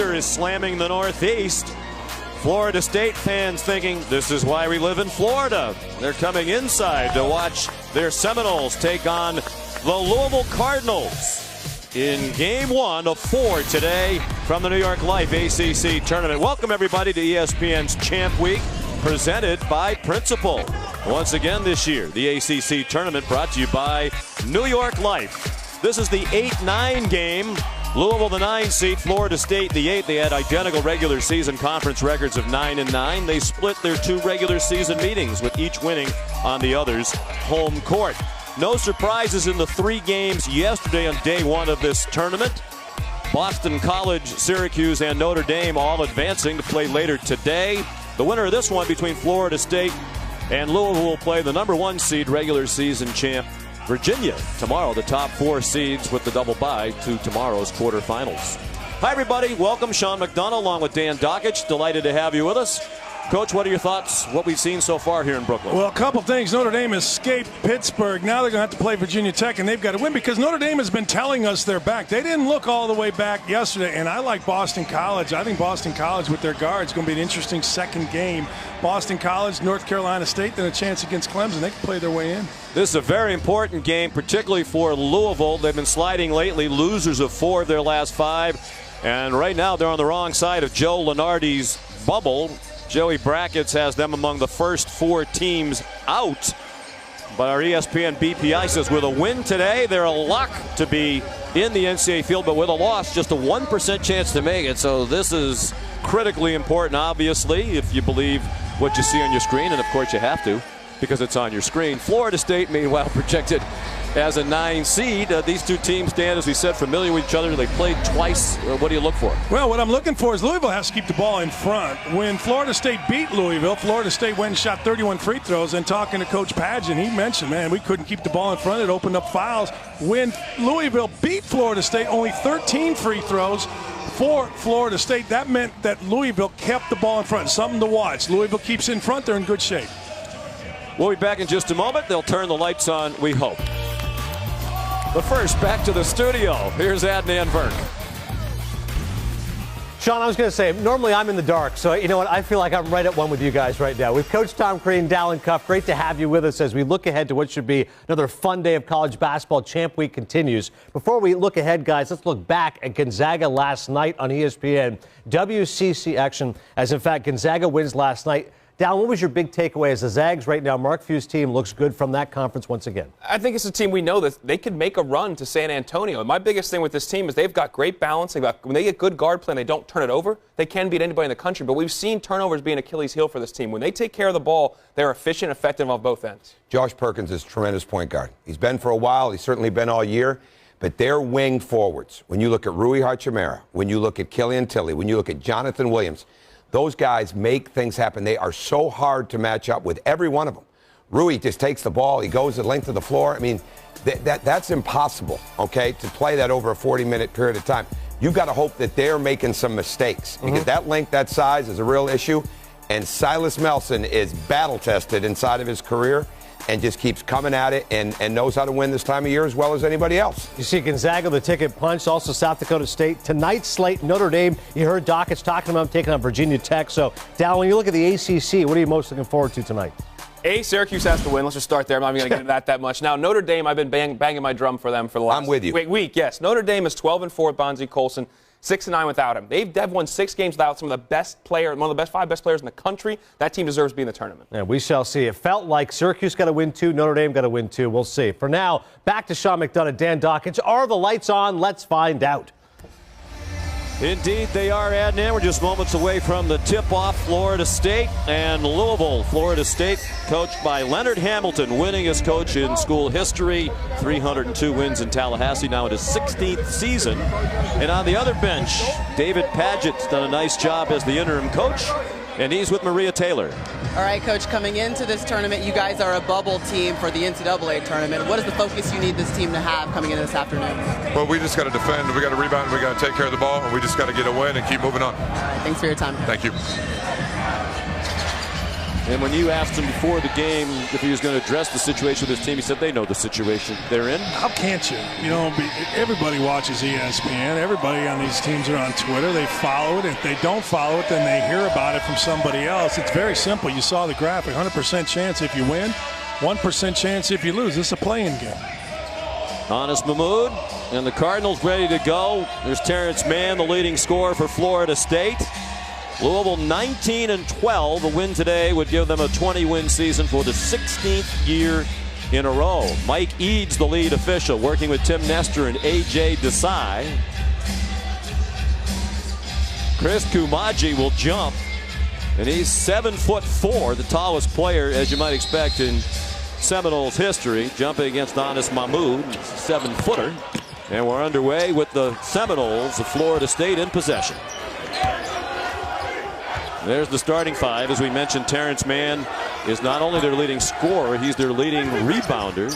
is slamming the Northeast. Florida State fans thinking this is why we live in Florida. They're coming inside to watch their Seminoles take on the Louisville Cardinals in game 1 of 4 today from the New York Life ACC tournament. Welcome everybody to ESPN's Champ Week, presented by Principal. Once again this year, the ACC tournament brought to you by New York Life. This is the 8-9 game. Louisville the 9 seed, Florida State the 8. They had identical regular season conference records of 9-9. They split their 2 regular season meetings, with each winning on the other's home court. No surprises in the 3 games yesterday on day 1 of this tournament. Boston College, Syracuse, and Notre Dame all advancing to play later today. The winner of this one between Florida State and Louisville will play the number 1 seed regular season champ Virginia tomorrow, the top 4 seeds with the double bye to tomorrow's quarterfinals. Hi everybody, welcome. Sean McDonough along with Dan Dockich. Delighted to have you with us. Coach, what are your thoughts, what we've seen so far here in Brooklyn? Well, a couple things. Notre Dame escaped Pittsburgh. Now they're going to have to play Virginia Tech, and they've got to win because Notre Dame has been telling us they're back. They didn't look all the way back yesterday, and I like Boston College. I think Boston College with their guards is going to be an interesting second game. Boston College, North Carolina State, then a chance against Clemson. They can play their way in. This is a very important game, particularly for Louisville. They've been sliding lately, losers of 4 of their last 5, and right now they're on the wrong side of Joe Lunardi's bubble. Joey Brackets has them among the first 4 teams out. But our ESPN BPI says with a win today, they're a lock to be in the NCAA field, but with a loss, just a 1% chance to make it. So this is critically important, obviously, if you believe what you see on your screen. And, of course, you have to because it's on your screen. Florida State, meanwhile, projected as a 9 seed. These 2 teams, Dan, as we said, familiar with each other. They played twice. What do you look for? Well, what I'm looking for is Louisville has to keep the ball in front. When Florida State beat Louisville, Florida State went and shot 31 free throws. And talking to Coach Padgett, he mentioned, man, we couldn't keep the ball in front. It opened up fouls. When Louisville beat Florida State, only 13 free throws for Florida State. That meant that Louisville kept the ball in front. Something to watch. Louisville keeps in front. They're in good shape. We'll be back in just a moment. They'll turn the lights on, we hope. But first, back to the studio. Here's Adnan Burke. Sean, I was going to say, normally I'm in the dark, so you know what? I feel like I'm right at one with you guys right now. With Coach Tom Crean, Dallin Cuff, great to have you with us as we look ahead to what should be another fun day of college basketball. Champ Week continues. Before we look ahead, guys, let's look back at Gonzaga last night on ESPN. WCC action, as in fact, Gonzaga wins last night. Dallin, what was your big takeaway as the Zags right now? Mark Few's team looks good from that conference once again. I think it's a team we know that they could make a run to San Antonio. My biggest thing with this team is they've got great balance. When they get good guard play and they don't turn it over, they can beat anybody in the country. But we've seen turnovers be an Achilles heel for this team. When they take care of the ball, they're efficient, effective on both ends. Josh Perkins is a tremendous point guard. He's been for a while. He's certainly been all year. But their wing forwards, when you look at Rui Hachimura, when you look at Killian Tilly, when you look at Jonathan Williams, those guys make things happen. They are so hard to match up with, every one of them. Rui just takes the ball. He goes the length of the floor. I mean, that's impossible, okay, to play that over a 40-minute period of time. You've got to hope that they're making some mistakes because that length, that size is a real issue. And Silas Melson is battle-tested inside of his career and just keeps coming at it and knows how to win this time of year as well as anybody else. You see Gonzaga, the ticket punch, also South Dakota State. Tonight's slate, Notre Dame, you heard Dockich talking about taking on Virginia Tech. So, Dal, when you look at the ACC, what are you most looking forward to tonight? Syracuse has to win. Let's just start there. I'm not even going to get into that much. Now, Notre Dame, I've been banging my drum for them for the last I'm with you. week. Yes, Notre Dame is 12-4 with Bonzie Colson. 6-9 without him. They've won 6 games without some of the best players, one of the best 5 best players in the country. That team deserves to be in the tournament. Yeah, we shall see. It felt like Syracuse got to win 2, Notre Dame got to win 2. We'll see. For now, back to Sean McDonough, Dan Dockich. Are the lights on? Let's find out. Indeed, they are, Adnan. We're just moments away from the tip-off. Florida State and Louisville. Florida State, coached by Leonard Hamilton, winningest coach in school history. 302 wins in Tallahassee, now in his 16th season. And on the other bench, David Padgett's done a nice job as the interim coach, and he's with Maria Taylor. All right, Coach, coming into this tournament, you guys are a bubble team for the NCAA tournament. What is the focus you need this team to have coming into this afternoon? Well, we just got to defend, we got to rebound, we got to take care of the ball, and we just got to get a win and keep moving on. All right, thanks for your time. Thank you. And when you asked him before the game if he was going to address the situation with his team, he said they know the situation they're in. How can't you? You know, everybody watches ESPN. Everybody on these teams are on Twitter. They follow it. If they don't follow it, then they hear about it from somebody else. It's very simple. You saw the graphic. 100% chance if you win, 1% chance if you lose. This is a play-in game. Anas Mahmoud and the Cardinals ready to go. There's Terrence Mann, the leading scorer for Florida State. Louisville 19-12. A win today would give them a 20-win season for the 16th year in a row. Mike Eads, the lead official, working with Tim Nestor and A.J. Desai. Chris Kumaji will jump, and he's 7'4", the tallest player, as you might expect, in Seminoles history, jumping against Anas Mahmoud, 7-footer. And we're underway with the Seminoles of Florida State in possession. There's the starting five. As we mentioned, Terrence Mann is not only their leading scorer, he's their leading rebounder.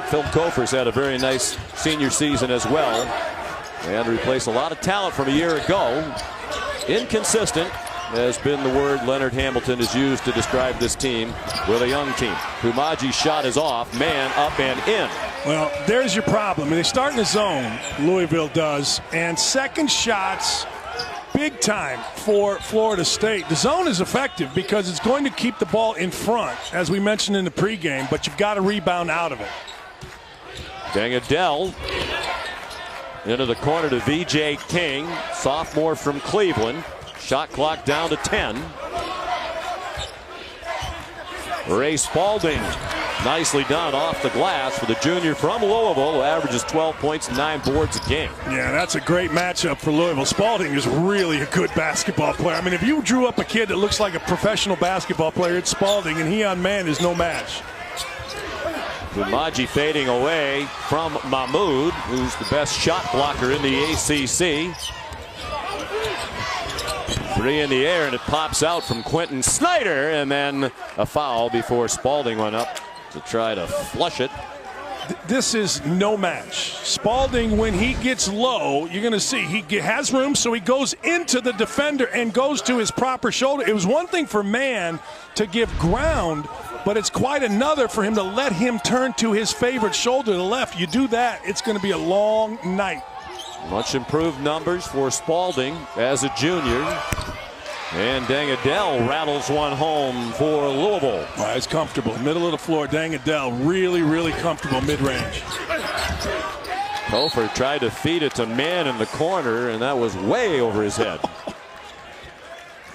Phil Kofer's had a very nice senior season as well. And replaced a lot of talent from a year ago. Inconsistent has been the word Leonard Hamilton has used to describe this team with a young team. Kumaji's shot is off. Mann up and in. Well, there's your problem. They start in the zone, Louisville does, and second shots big time for Florida State. The zone is effective because it's going to keep the ball in front, as we mentioned in the pregame, but you've got to rebound out of it. Dangadell into the corner to V.J. King, sophomore from Cleveland. Shot clock down to 10. Ray Spalding, nicely done off the glass for the junior from Louisville, who averages 12 points and 9 boards a game. Yeah, that's a great matchup for Louisville. Spalding is really a good basketball player. I mean, if you drew up a kid that looks like a professional basketball player, it's Spalding, and he on man is no match. Kumaji fading away from Mahmoud, who's the best shot blocker in the ACC. Three in the air, and it pops out from Quentin Snyder, and then a foul before Spalding went up to try to flush it. This is no match. Spalding, when he gets low, you're going to see he has room, so he goes into the defender and goes to his proper shoulder. It was one thing for Mann to give ground, but it's quite another for him to let him turn to his favorite shoulder to the left. You do that, it's going to be a long night. Much improved numbers for Spalding as a junior. And Dangadell rattles one home for Louisville. Well, it's comfortable. Middle of the floor, Dangadell really, really comfortable mid-range. Kofer tried to feed it to Mann in the corner, and that was way over his head.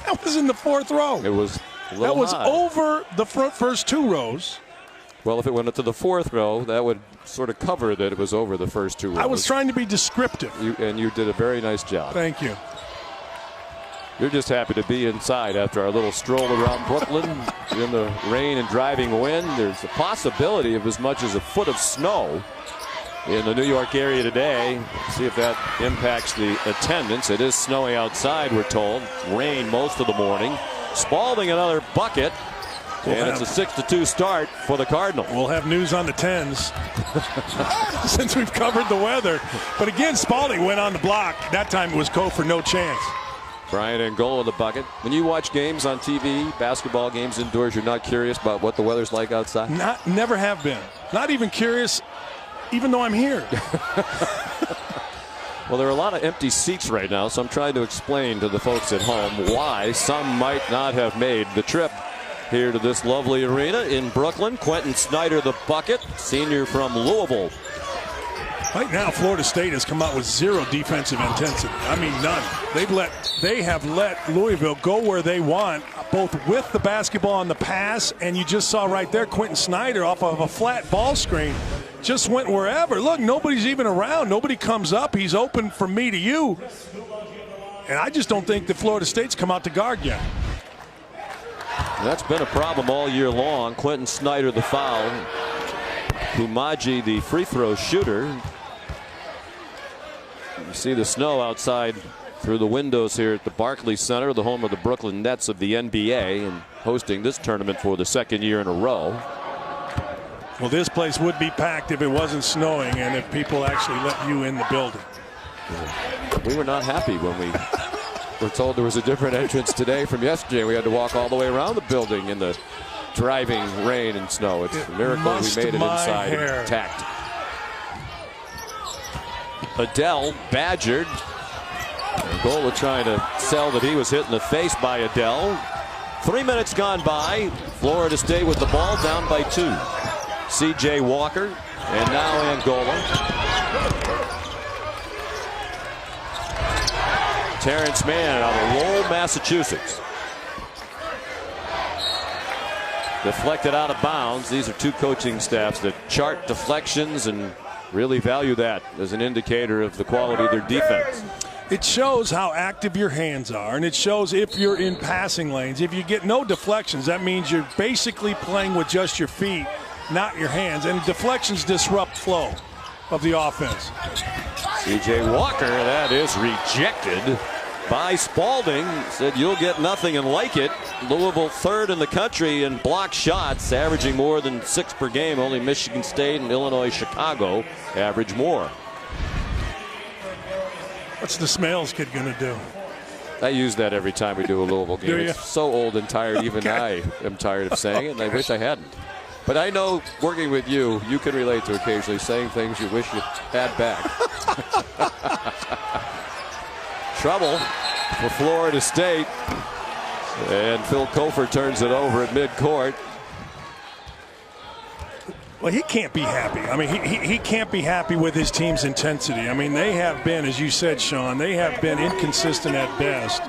That was in the fourth row. It was a little That was high. over the first two rows. Well, if it went up to the fourth row, that would sort of cover that it was over the first two rows. I was trying to be descriptive. And you did a very nice job. Thank you. You're just happy to be inside after our little stroll around Brooklyn in the rain and driving wind. There's a possibility of as much as a foot of snow in the New York area today. See if that impacts the attendance. It is snowing outside, we're told. Rain most of the morning. Spalding another bucket. And it's a 6-2 start for the Cardinals. We'll have news on the 10s since we've covered the weather. But again, Spalding went on the block. That time it was Kofer, no chance. Brian Angola with the bucket. When you watch games on TV, basketball games indoors, you're not curious about what the weather's like outside? Never have been. Not even curious, even though I'm here. Well, there are a lot of empty seats right now, so I'm trying to explain to the folks at home why some might not have made the trip here to this lovely arena in Brooklyn. Quentin Snyder, the bucket, senior from Louisville. Right now, Florida State has come out with zero defensive intensity. I mean, none. They have let Louisville go where they want, both with the basketball on the pass, and you just saw right there Quentin Snyder off of a flat ball screen just went wherever. Look, nobody's even around. Nobody comes up. He's open from me to you. And I just don't think that Florida State's come out to guard yet. That's been a problem all year long. Quentin Snyder the foul. Kumaji the free throw shooter. You see the snow outside through the windows here at the Barclays Center, the home of the Brooklyn Nets of the NBA, and hosting this tournament for the second year in a row. Well, this place would be packed if it wasn't snowing and if people actually let you in the building. We were not happy when we We're told there was a different entrance today from yesterday. We had to walk all the way around the building in the driving rain and snow. It's a miracle we made it inside intact. Adele badgered. Angola trying to sell that he was hit in the face by Adele. 3 minutes gone by. Florida State with the ball down by 2. C.J. Walker and now Angola. Terrence Mann out of Lowell, Massachusetts. Deflected out of bounds. These are two coaching staffs that chart deflections and really value that as an indicator of the quality of their defense. It shows how active your hands are, and it shows if you're in passing lanes. If you get no deflections, that means you're basically playing with just your feet, not your hands. And deflections disrupt flow of the offense. C.J. Walker, that is rejected by Spalding. Said you'll get nothing and like it. Louisville third in the country in block shots, averaging more than 6 per game. Only Michigan State and Illinois, Chicago average more. What's the Smales kid going to do? I use that every time we do a Louisville game. It's so old and tired, even I am tired of saying it, and I wish I hadn't. But I know working with you, you can relate to occasionally saying things you wish you had back. Trouble for Florida State. And Phil Kofer turns it over at midcourt. Well, he can't be happy. I mean, he can't be happy with his team's intensity. I mean, they have been, as you said, Sean, they have been inconsistent at best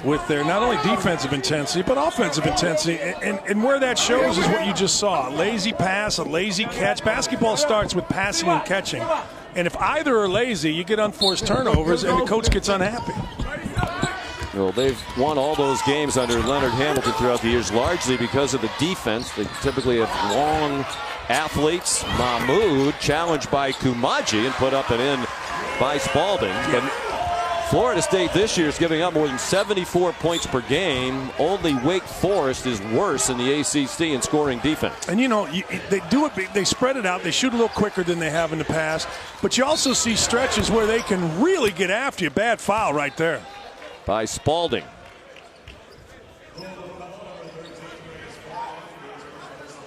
with their not only defensive intensity, but offensive intensity. And where that shows is what you just saw. A lazy pass, a lazy catch. Basketball starts with passing and catching. And if either are lazy, you get unforced turnovers, and the coach gets unhappy. Well, they've won all those games under Leonard Hamilton throughout the years, largely because of the defense. They typically have long athletes. Mahmoud challenged by Kumaji and put up and in by Spalding. And Florida State this year is giving up more than 74 points per game. Only Wake Forest is worse in the ACC in scoring defense. And, you know, they do it. They spread it out. They shoot a little quicker than they have in the past. But you also see stretches where they can really get after you. Bad foul right there. By Spalding.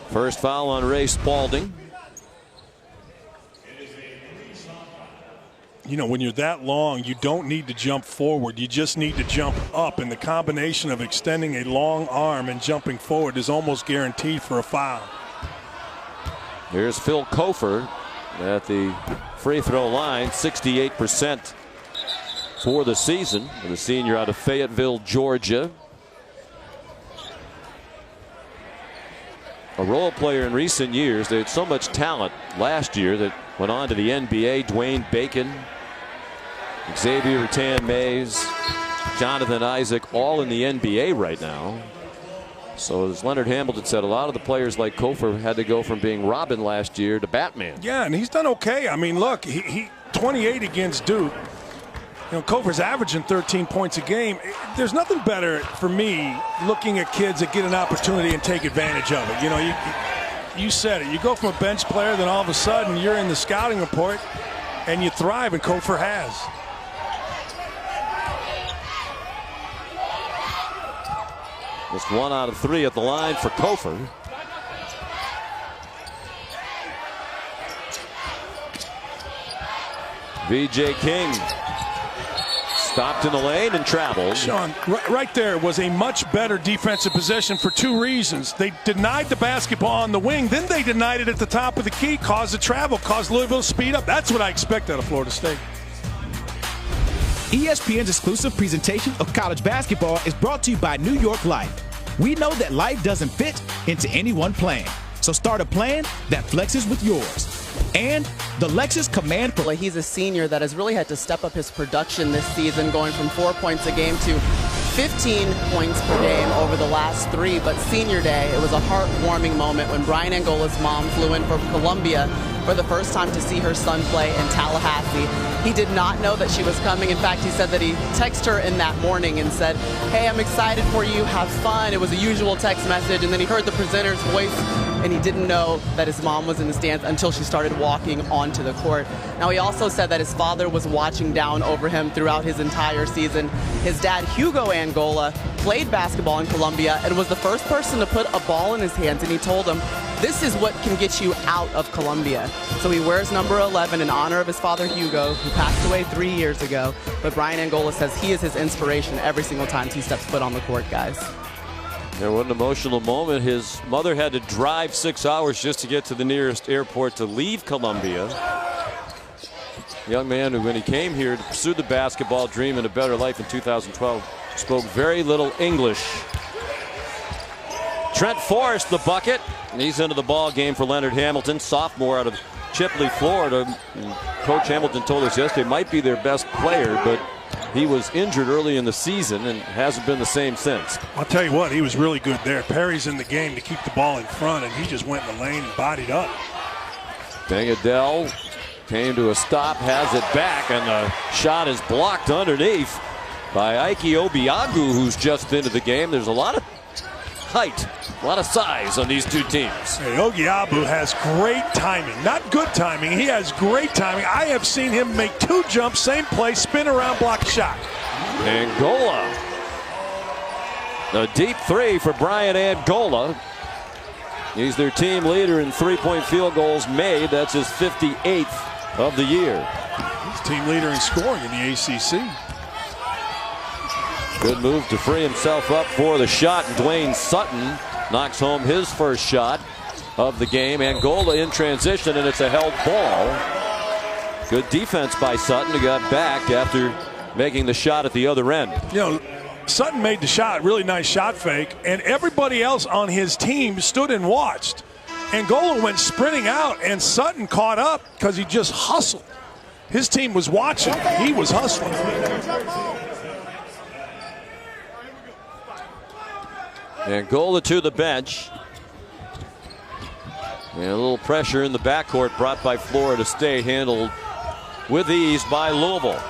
First foul on Ray Spalding. You know, when you're that long, you don't need to jump forward. You just need to jump up. And the combination of extending a long arm and jumping forward is almost guaranteed for a foul. Here's Phil Kofer at the free throw line, 68% for the season. The senior out of Fayetteville, Georgia. A role player in recent years. They had so much talent last year that went on to the NBA. Dwayne Bacon, Xavier Rattan-Mays, Jonathan Isaac, all in the NBA right now. So as Leonard Hamilton said, a lot of the players like Kofer had to go from being Robin last year to Batman. Yeah, and he's done okay. I mean, look, he 28 against Duke. You know, Kofer's averaging 13 points a game. There's nothing better for me looking at kids that get an opportunity and take advantage of it. You know, you said it. You go from a bench player, then all of a sudden you're in the scouting report and you thrive, and Kofer has. Just 1 out of 3 at the line for Kofer. V.J. King stopped in the lane and traveled. Sean, right there was a much better defensive possession for 2 reasons. They denied the basketball on the wing, then they denied it at the top of the key, caused the travel, caused Louisville to speed up. That's what I expect out of Florida State. ESPN's exclusive presentation of college basketball is brought to you by New York Life. We know that life doesn't fit into any one plan. So start a plan that flexes with yours. And the Lexus Command Pro. He's a senior that has really had to step up his production this season, going from 4 points a game to 15 points per game over the last 3. But senior day, it was a heartwarming moment when Brian Angola's mom flew in from Columbia for the first time to see her son play in Tallahassee. He did not know that she was coming. In fact, he said that he texted her in that morning and said, "Hey, I'm excited for you, have fun." It was a usual text message, and then he heard the presenter's voice and he didn't know that his mom was in the stands until she started walking onto the court. Now, he also said that his father was watching down over him throughout his entire season. His dad, Hugo Angola, played basketball in Colombia and was the first person to put a ball in his hands, and he told him, this is what can get you out of Colombia. So he wears number 11 in honor of his father, Hugo, who passed away 3 years ago. But Brian Angola says he is his inspiration every single time he steps foot on the court, guys. Yeah, what an emotional moment. His mother had to drive 6 hours just to get to the nearest airport to leave Colombia. Young man who, when he came here to pursue the basketball dream and a better life in 2012, spoke very little English. Trent Forrest, the bucket. And he's into the ball game for Leonard Hamilton, sophomore out of Chipley, Florida. And Coach Hamilton told us yesterday might be their best player, but he was injured early in the season and hasn't been the same since. I'll tell you what, he was really good there. Perry's in the game to keep the ball in front, and he just went in the lane and bodied up. Bangadell came to a stop, has it back, and the shot is blocked underneath by Ike Obiagu, who's just into the game. There's a lot of height, a lot of size on these two teams. Hey, Obiagu has great timing. Not good timing. He has great timing. I have seen him make 2 jumps, same play, spin around, block shot. Angola. A deep 3 for Brian Angola. He's their team leader in 3-point field goals made. That's his 58th of the year. He's team leader in scoring in the ACC. Good move to free himself up for the shot. And Dwayne Sutton knocks home his first shot of the game. Angola in transition, and it's a held ball. Good defense by Sutton, who got back after making the shot at the other end. You know, Sutton made the shot, really nice shot fake, and everybody else on his team stood and watched. Angola went sprinting out, and Sutton caught up because he just hustled. His team was watching. He was hustling. Angola to the bench. And a little pressure in the backcourt brought by Florida State, handled with ease by Louisville.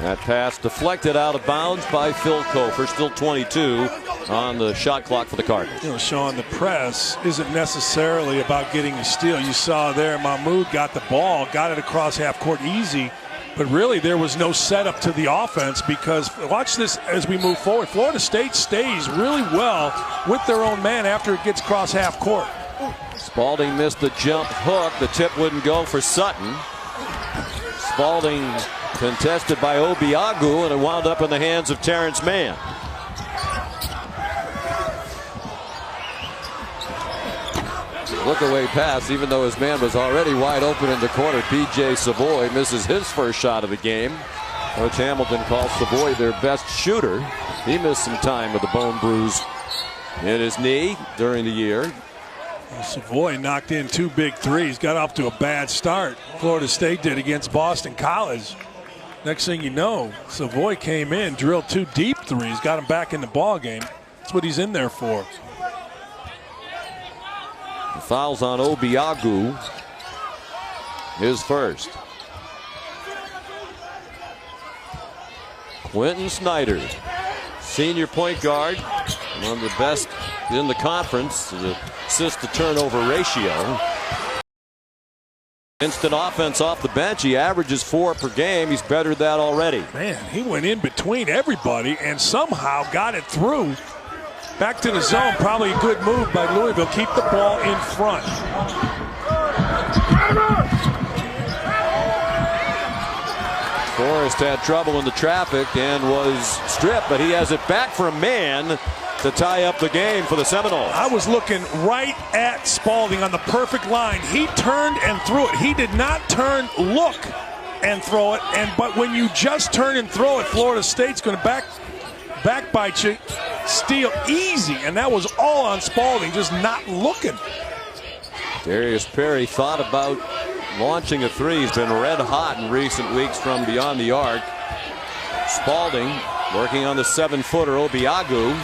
That pass deflected out of bounds by Phil Kofer. Still 22 on the shot clock for the Cardinals. You know, Sean, the press isn't necessarily about getting a steal. You saw there Mahmoud got the ball, got it across half court easy. But really, there was no setup to the offense because, watch this as we move forward. Florida State stays really well with their own man after it gets across half court. Spalding missed the jump hook. The tip wouldn't go for Sutton. Spalding contested by Obiagu, and it wound up in the hands of Terrence Mann. Look away pass, even though his man was already wide open in the corner. B.J. Savoy misses his first shot of the game. Coach Hamilton calls Savoy their best shooter. He missed some time with a bone bruise in his knee during the year. Savoy knocked in 2 big threes, got off to a bad start. Florida State did against Boston College. Next thing you know, Savoy came in, drilled 2 deep threes, got him back in the ball game. That's what he's in there for. The foul's on Obiagu, his first. Quentin Snyder, senior point guard, one of the best in the conference, the assist-to-turnover ratio. Instant offense off the bench. He averages 4 per game. He's bettered that already. Man, he went in between everybody and somehow got it through. Back to the zone, probably a good move by Louisville. Keep the ball in front. Forrest had trouble in the traffic and was stripped, but he has it back for a man to tie up the game for the Seminoles. I was looking right at Spalding on the perfect line. He turned and threw it. He did not turn, look, and throw it. But when you just turn and throw it, Florida State's going to back bite you, steal easy, and that was all on Spalding, just not looking. Darius Perry thought about launching a 3. He's been red hot in recent weeks from beyond the arc. Spalding working on the 7-footer Obiagu.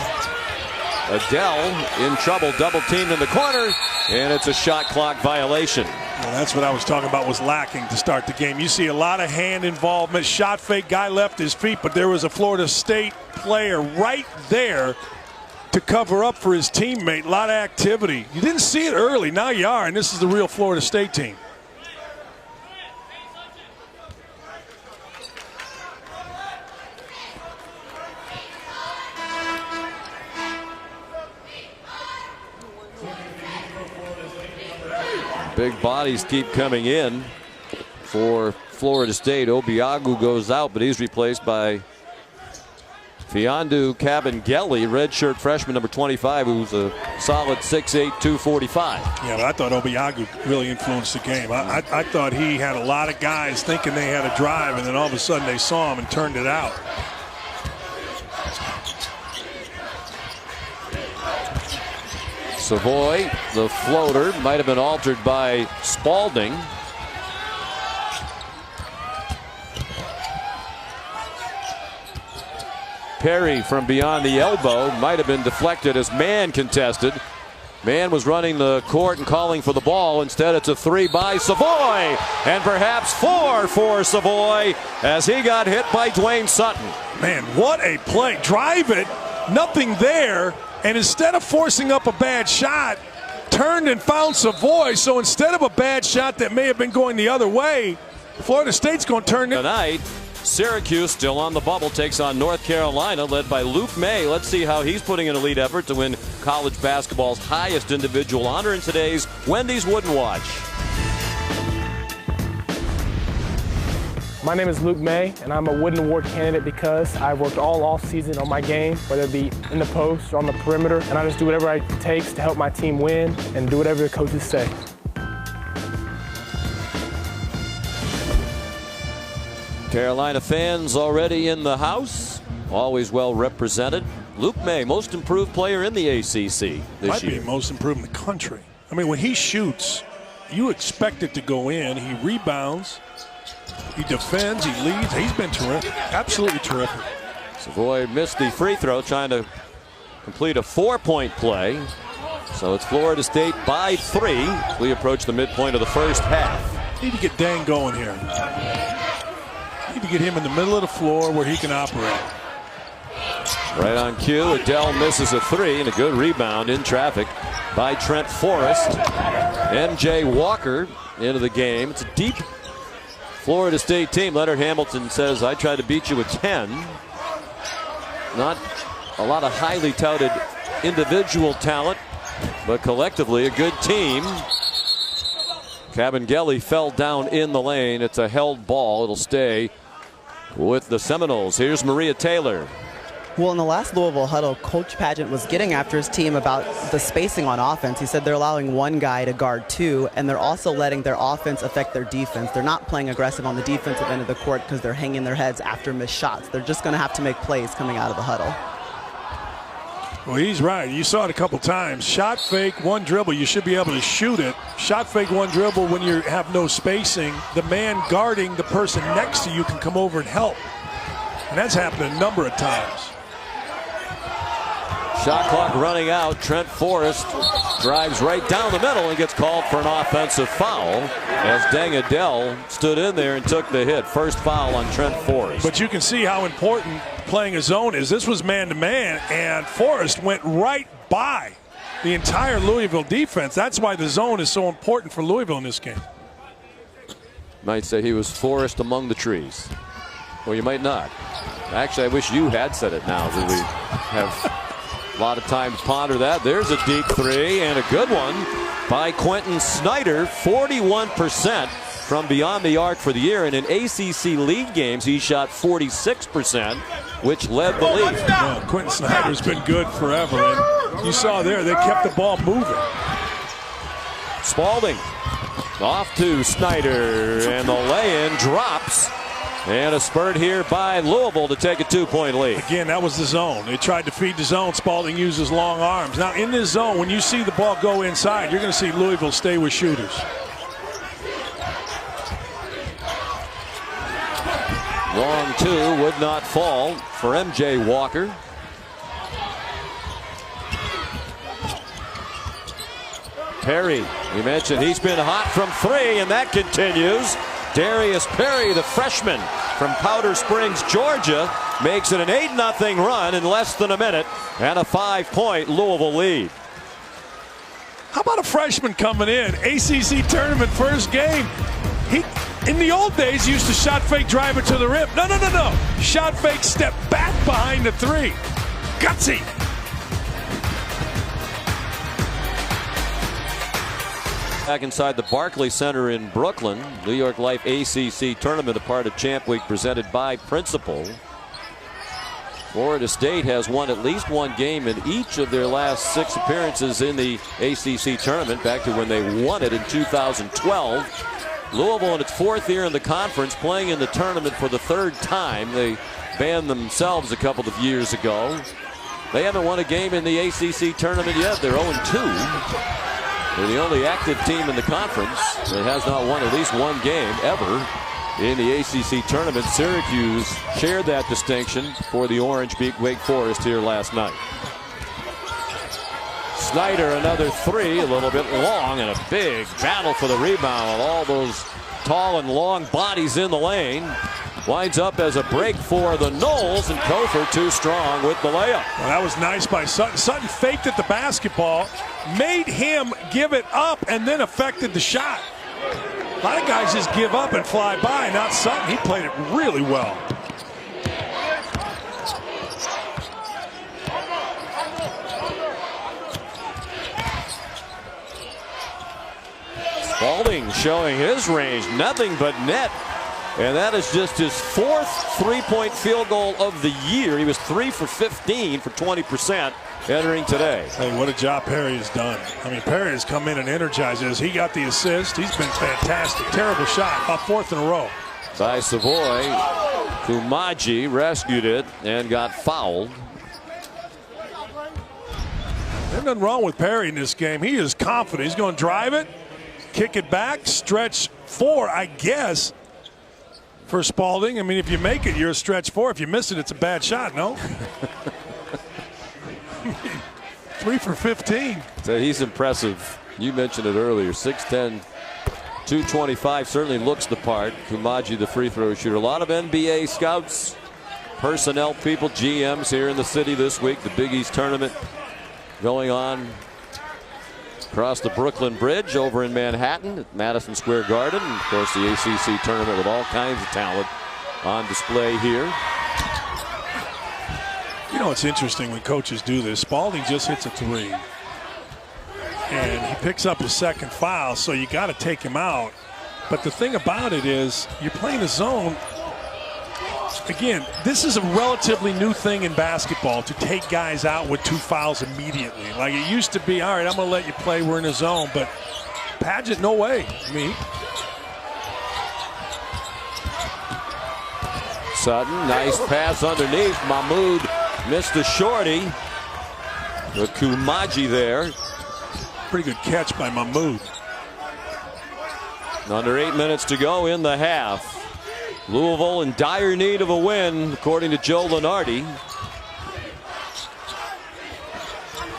Adele in trouble, double teamed in the corner, and it's a shot clock violation. Well, that's what I was talking about was lacking to start the game. You see a lot of hand involvement, shot fake, guy left his feet, but there was a Florida State player right there to cover up for his teammate. A lot of activity. You didn't see it early. Now you are, and this is the real Florida State team. Big bodies keep coming in for Florida State. Obiagu goes out, but he's replaced by Fiondu Kabengele, redshirt freshman number 25, who's a solid 6'8", 245. Yeah, but I thought Obiagu really influenced the game. I thought he had a lot of guys thinking they had a drive, and then all of a sudden they saw him and turned it out. Savoy, the floater, might have been altered by Spalding. Perry from beyond the elbow might have been deflected as Mann contested. Mann was running the court and calling for the ball. Instead, it's a three by Savoy, and perhaps four for Savoy as he got hit by Dwayne Sutton. Man, what a play. Drive it, nothing there. And instead of forcing up a bad shot, turned and found Savoy. So instead of a bad shot that may have been going the other way, Florida State's going to turn it. Tonight, Syracuse still on the bubble takes on North Carolina, led by Luke May. Let's see how he's putting in a lead effort to win college basketball's highest individual honor in today's Wendy's Wooden Watch. My name is Luke May, and I'm a Wooden Award candidate because I worked all off season on my game, whether it be in the post or on the perimeter, and I just do whatever it takes to help my team win and do whatever the coaches say. Carolina fans already in the house, always well represented. Luke May, most improved player in the ACC this Might year. be most improved in the country. I mean, when he shoots, you expect it to go in. He rebounds. He defends, he leads. He's been terrific, absolutely terrific. Savoy missed the free throw, trying to complete a 4-point play. So it's Florida State by 3. We approach the midpoint of the first half. Need to get Dan going here. Need to get him in the middle of the floor where he can operate. Right on cue, Adele misses a 3, and a good rebound in traffic by Trent Forrest. MJ Walker into the game. It's a deep Florida State team. Leonard Hamilton says, I tried to beat you with 10. Not a lot of highly touted individual talent, but collectively a good team. Kabengele fell down in the lane. It's a held ball. It'll stay with the Seminoles. Here's Maria Taylor. Well, in the last Louisville huddle, Coach Padgett was getting after his team about the spacing on offense. He said they're allowing one guy to guard 2, and they're also letting their offense affect their defense. They're not playing aggressive on the defensive end of the court because they're hanging their heads after missed shots. They're just going to have to make plays coming out of the huddle. Well, he's right. You saw it a couple times. Shot fake, one dribble. You should be able to shoot it. Shot fake, one dribble when you have no spacing. The man guarding the person next to you can come over and help. And that's happened a number of times. Shot clock running out. Trent Forrest drives right down the middle and gets called for an offensive foul as Deng Adel stood in there and took the hit. First foul on Trent Forrest. But you can see how important playing a zone is. This was man-to-man, and Forrest went right by the entire Louisville defense. That's why the zone is so important for Louisville in this game. Might say he was Forrest among the trees. Well, you might not. Actually, I wish you had said it now. That we have a lot of time to ponder that. There's a deep 3 and a good one by Quentin Snyder. 41% from beyond the arc for the year. And in ACC league games, he shot 46%, which led the league. Well, Quentin Snyder's been good forever. And you saw there, they kept the ball moving. Spalding off to Snyder, and the lay-in drops. And a spurt here by Louisville to take a 2-point lead. Again, that was the zone. They tried to feed the zone. Spalding uses long arms. Now, in this zone, when you see the ball go inside, you're going to see Louisville stay with shooters. Long 2 would not fall for MJ Walker. Perry, we mentioned he's been hot from 3, and that continues. Darius Perry, the freshman from Powder Springs, Georgia, makes it an 8-0 run in less than a minute and a 5-point Louisville lead. How about a freshman coming in? ACC tournament first game. He, in the old days, used to shot fake drive it to the rim. No. Shot fake, step back behind the three. Gutsy. Back inside the Barclays Center in Brooklyn. New York Life ACC tournament, a part of Champ Week presented by Principal. Florida State has won at least one game in each of their last 6 appearances in the ACC tournament, back to when they won it in 2012. Louisville in its 4th year in the conference, playing in the tournament for the 3rd time. They banned themselves a couple of years ago. They haven't won a game in the ACC tournament yet. They're 0-2. They're the only active team in the conference that has not won at least one game ever in the ACC tournament. Syracuse shared that distinction for the Orange beat Wake Forest here last night. Snyder, another 3, a little bit long, and a big battle for the rebound with all those tall and long bodies in the lane. Winds up as a break for the Noles, and Kofor too strong with the layup. Well, that was nice by Sutton. Sutton faked at the basketball, made him give it up, and then affected the shot. A lot of guys just give up and fly by. Not Sutton. He played it really well. Spalding showing his range, nothing but net. And that is just his 4th 3-point field goal of the year. He was 3 for 15 for 20% entering today. Hey, what a job Perry has done. I mean, Perry has come in and energized us. He got the assist. He's been fantastic. Terrible shot. About 4th in a row. By Savoy. Kumaji rescued it and got fouled. There's nothing wrong with Perry in this game. He is confident. He's going to drive it, kick it back, stretch 4, I guess, for Spalding. I mean, if you make it, you're a stretch 4. If you miss it, it's a bad shot, no? 3 for 15. So he's impressive. You mentioned it earlier. 6'10", 225, certainly looks the part. Kumaji, the free throw shooter. A lot of NBA scouts, personnel people, GMs here in the city this week. The Big East tournament going on across the Brooklyn Bridge over in Manhattan at Madison Square Garden. And of course, the ACC tournament with all kinds of talent on display here. You know, it's interesting when coaches do this. Spalding just hits a 3. And he picks up his 2nd foul, so you got to take him out. But the thing about it is, you're playing a zone. Again, this is a relatively new thing in basketball, to take guys out with 2 fouls immediately. Like it used to be, all right, I'm going to let you play, we're in a zone. But Padgett, no way. I mean, Sutton, nice pass underneath. Mahmoud missed the shorty. The Kumaji there. Pretty good catch by Mahmoud. Under 8 minutes to go in the half. Louisville in dire need of a win, according to Joe Lunardi.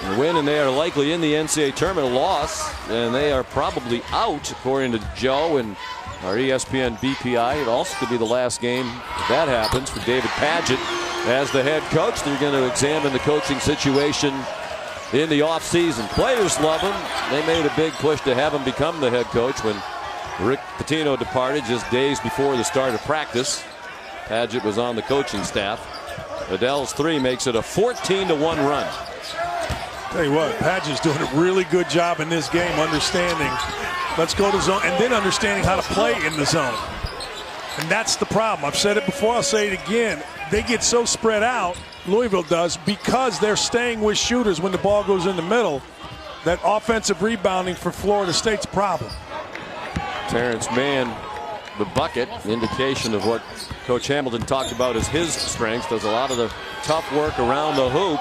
A win, and they are likely in the NCAA tournament. A loss, and they are probably out, according to Joe and our ESPN BPI. It also could be the last game if that happens for David Padgett as the head coach. They're going to examine the coaching situation in the offseason. Players love him. They made a big push to have him become the head coach when Rick Pitino departed just days before the start of practice. Padgett was on the coaching staff. Adele's 3 makes it a 14-1 run. Tell you what, Padgett's doing a really good job in this game, understanding let's go to zone, and then understanding how to play in the zone. And that's the problem. I've said it before, I'll say it again. They get so spread out, Louisville does, because they're staying with shooters when the ball goes in the middle. That offensive rebounding for Florida State's a problem. Terrence Mann, the bucket, indication of what Coach Hamilton talked about as his strengths. Does a lot of the tough work around the hoop.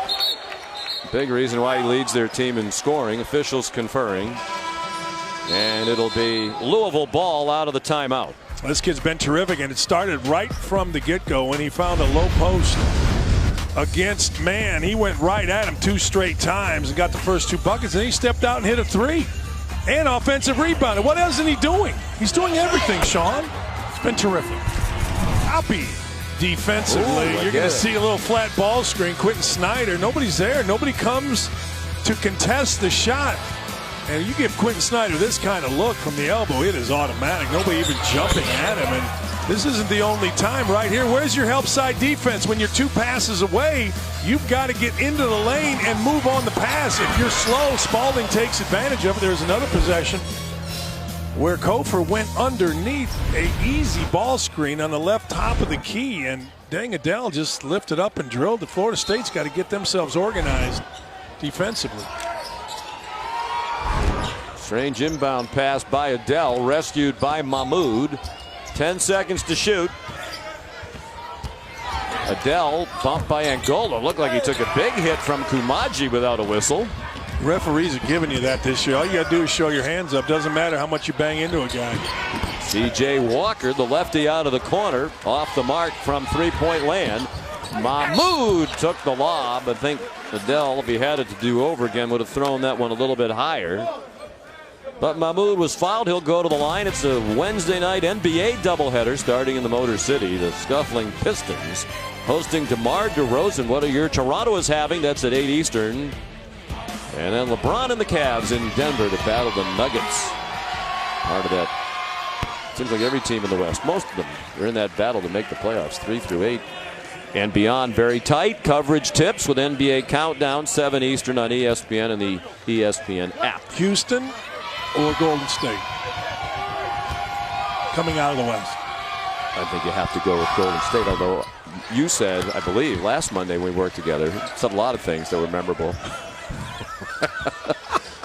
Big reason why he leads their team in scoring. Officials conferring. And it'll be Louisville ball out of the timeout. This kid's been terrific, and it started right from the get-go when he found a low post against Mann. He went right at him 2 straight times and got the first 2 buckets, and then he stepped out and hit a 3. And offensive rebound. What else is he doing? He's doing everything, Sean. It's been terrific. Copy. defensively. You're going to see a little flat ball screen. Quentin Snyder, nobody's there. Nobody comes to contest the shot. And you give Quentin Snyder this kind of look from the elbow, it is automatic. Nobody even jumping at him. And this isn't the only time right here. Where's your help side defense? When you're 2 passes away, you've got to get into the lane and move on the pass. If you're slow, Spalding takes advantage of it. There's another possession where Kofor went underneath a easy ball screen on the left top of the key, and Deng Adel just lifted up and drilled. The Florida State's got to get themselves organized defensively. Strange inbound pass by Adel, rescued by Mahmoud. 10 seconds to shoot. Adel bumped by Angola. Looked like he took a big hit from Kumaji without a whistle. Referees are giving you that this year. All you got to do is show your hands up. Doesn't matter how much you bang into a guy. C.J. Walker, the lefty out of the corner, off the mark from three-point land. Mahmoud took the lob. I think Adel, if he had it to do over again, would have thrown that one a little bit higher. But Mahmoud was fouled. He'll go to the line. It's a Wednesday night NBA doubleheader starting in the Motor City. The Scuffling Pistons hosting DeMar DeRozan. What are your Toronto is having? That's at 8 Eastern. And then LeBron and the Cavs in Denver to battle the Nuggets. Part of that. Seems like every team in the West, most of them, are in that battle to make the playoffs, 3 through 8 and beyond. Very tight coverage tips with NBA Countdown, 7 Eastern on ESPN and the ESPN app. Houston or Golden State coming out of the West? I think you have to go with Golden State, although you said, I believe, last Monday we worked together, said a lot of things that were memorable.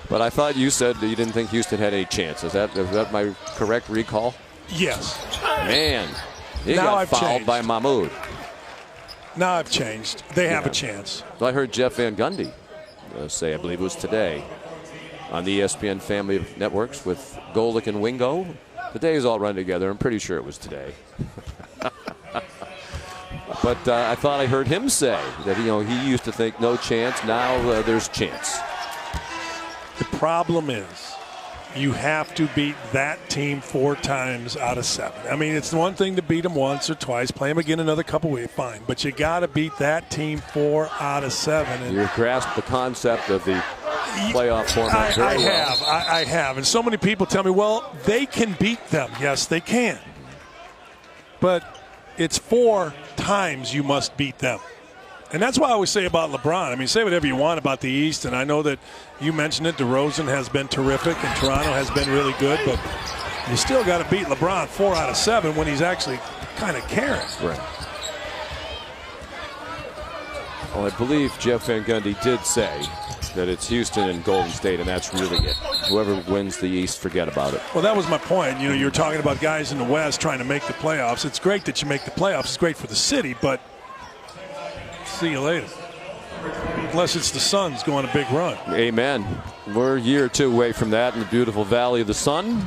But I thought you said that you didn't think Houston had any chance. Is that my correct recall? Yes. Man, he now got I've fouled changed. by Mahmoud. Now I've changed. They have a chance. I heard Jeff Van Gundy say, I believe it was today, on the ESPN family of networks with Golick and Wingo. The days all run together. I'm pretty sure it was today. But I thought I heard him say that he used to think no chance. Now there's chance. The problem is you have to beat that team 4 times out of 7. I mean, it's one thing to beat them once or twice, play them again another couple weeks, fine. But you got to beat that team 4 out of 7. And you grasp the concept of the playoff format very well. I have. And so many people tell me, well, they can beat them. Yes, they can. But it's 4 times you must beat them. And that's why I always say about LeBron. I mean, say whatever you want about the East, and I know that you mentioned it. DeRozan has been terrific, and Toronto has been really good, but you still got to beat LeBron 4 out of 7 when he's actually kind of caring. Right. Well, I believe Jeff Van Gundy did say that it's Houston and Golden State, and that's really it. Whoever wins the East, forget about it. Well, that was my point. You're talking about guys in the West trying to make the playoffs. It's great that you make the playoffs. It's great for the city, but see you later. Unless it's the Suns going a big run. Amen. We're a year or 2 away from that in the beautiful Valley of the Sun.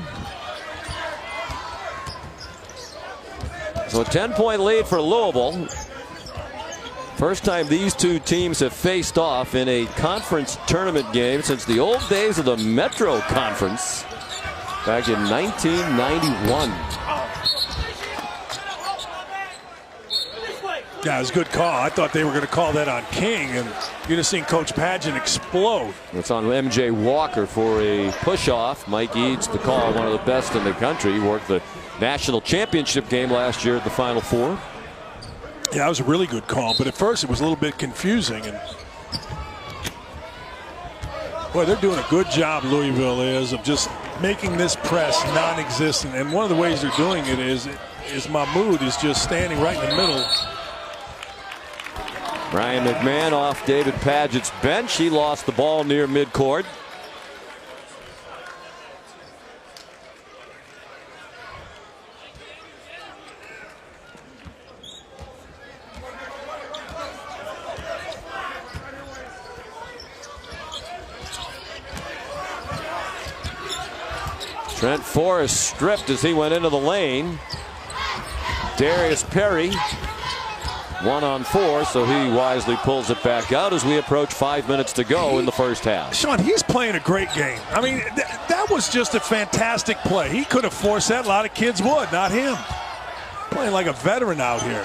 So a 10-point lead for Louisville. First time these 2 teams have faced off in a conference tournament game since the old days of the Metro Conference back in 1991. Yeah, it was a good call. I thought they were going to call that on King, and you'd have seen Coach Padgett explode. It's on MJ Walker for a push-off. Mike Eads, the call, one of the best in the country. He worked the national championship game last year at the Final Four. Yeah, that was a really good call, but at first it was a little bit confusing. And boy, they're doing a good job, Louisville is, of just making this press non-existent. And one of the ways they're doing it is Mahmoud is just standing right in the middle. Brian McMahon off David Padgett's bench. He lost the ball near midcourt. Trent Forrest stripped as he went into the lane. Darius Perry 1-on-4, so he wisely pulls it back out as we approach 5 minutes to go in the first half. Sean, he's playing a great game. I mean, that was just a fantastic play. He could have forced that. A lot of kids would, not him. Playing like a veteran out here.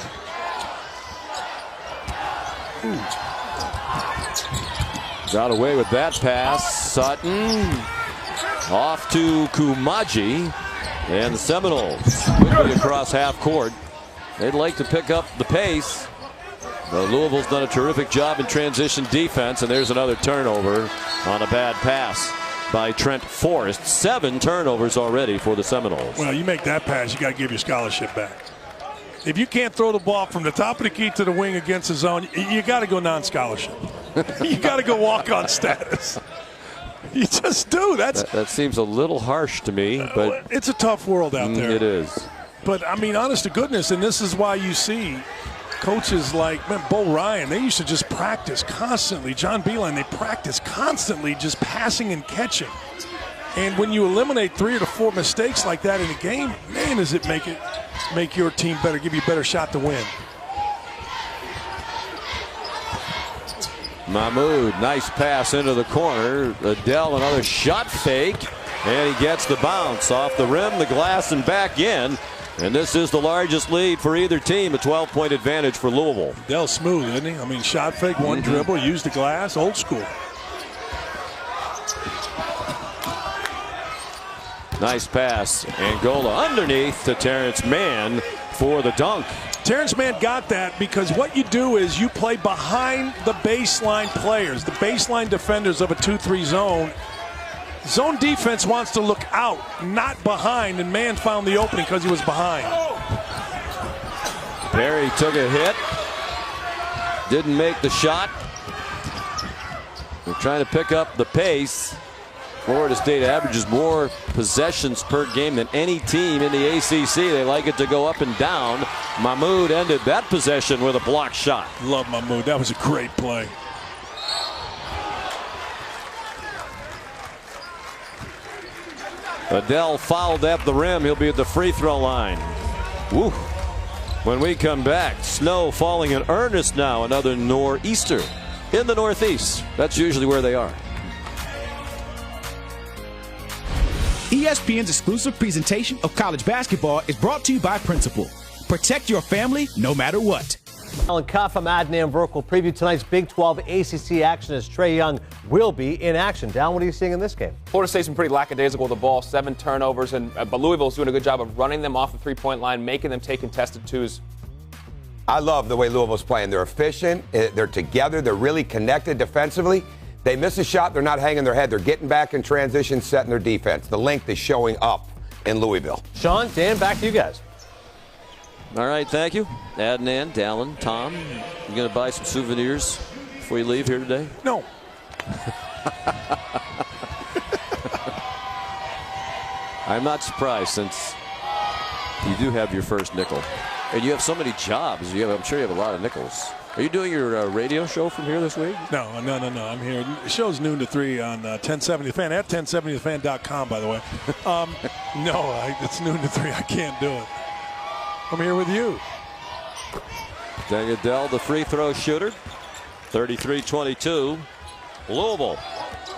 Got away with that pass. Sutton off to Kumaji. And the Seminoles quickly across half court. They'd like to pick up the pace. But Louisville's done a terrific job in transition defense. And there's another turnover on a bad pass by Trent Forrest. 7 turnovers already for the Seminoles. Well, you make that pass, you got to give your scholarship back. If you can't throw the ball from the top of the key to the wing against the zone, you got to go non-scholarship. You got to go walk-on status. You just do. That seems a little harsh to me, but it's a tough world out there. It is. But I mean, honest to goodness, and this is why you see coaches like Bo Ryan. They used to just practice constantly. John Beilein, they practice constantly, just passing and catching. And when you eliminate 3 or 4 mistakes like that in a game, man, does it make your team better, give you a better shot to win. Mahmoud, nice pass into the corner. Adele, another shot fake, and he gets the bounce off the rim, the glass, and back in. And this is the largest lead for either team, a 12-point advantage for Louisville. Adele's smooth, isn't he? I mean, shot fake, one dribble, use the glass, old school. Nice pass. Angola underneath to Terrence Mann for the dunk. Terrence Mann got that because what you do is you play behind the baseline players, the baseline defenders of a 2-3 zone. Zone defense wants to look out, not behind, and Mann found the opening because he was behind. Perry took a hit. Didn't make the shot. They're trying to pick up the pace. Florida State averages more possessions per game than any team in the ACC. They like it to go up and down. Mahmoud ended that possession with a block shot. Love Mahmoud. That was a great play. Adele fouled at the rim. He'll be at the free throw line. Woo. When we come back, snow falling in earnest now. Another nor'easter in the Northeast. That's usually where they are. ESPN's exclusive presentation of college basketball is brought to you by Principal. Protect your family no matter what. Alan Cuff, I'm Adnan Burke. We'll preview tonight's Big 12 ACC action as Trae Young will be in action. Down, what are you seeing in this game? Florida State's been pretty lackadaisical with the ball, 7 turnovers, but Louisville's doing a good job of running them off the three-point line, making them take contested twos. I love the way Louisville's playing. They're efficient. They're together. They're really connected defensively. They miss a shot, they're not hanging their head. They're getting back in transition, setting their defense. The length is showing up in Louisville. Sean, Dan, back to you guys. All right, thank you. Adnan, Dallin, Tom, you going to buy some souvenirs before you leave here today? No. I'm not surprised since you do have your first nickel. And you have so many jobs. I'm sure you have a lot of nickels. Are you doing your radio show from here this week? No. I'm here. The show's noon to 3 on 1070 The Fan, at 1070thefan.com, by the way. It's noon to 3. I can't do it. I'm here with you. Adele, the free throw shooter. 33-22. Louisville.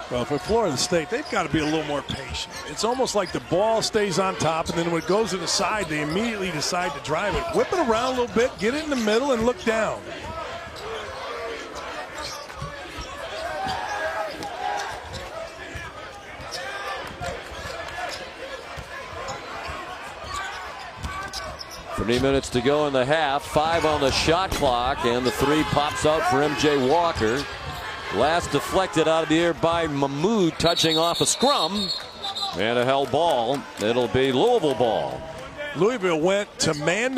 Well, for Florida State, they've got to be a little more patient. It's almost like the ball stays on top, and then when it goes to the side, they immediately decide to drive it. Whip it around a little bit, get it in the middle, and look down. Three minutes to go in the half. 5 on the shot clock, and the 3 pops out for MJ Walker. Last deflected out of the air by Mahmoud, touching off a scrum. And a held ball. It'll be Louisville ball. Louisville went to man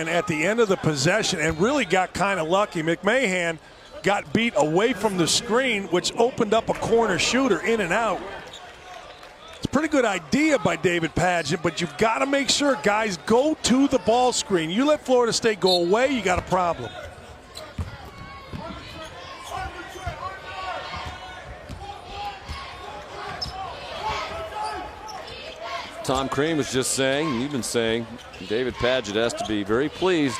at the end of the possession and really got kind of lucky. McMahon got beat away from the screen, which opened up a corner shooter in and out. It's a pretty good idea by David Padgett, but you've got to make sure guys go to the ball screen. You let Florida State go away, you got a problem. Tom Crean was just saying, you've been saying, David Padgett has to be very pleased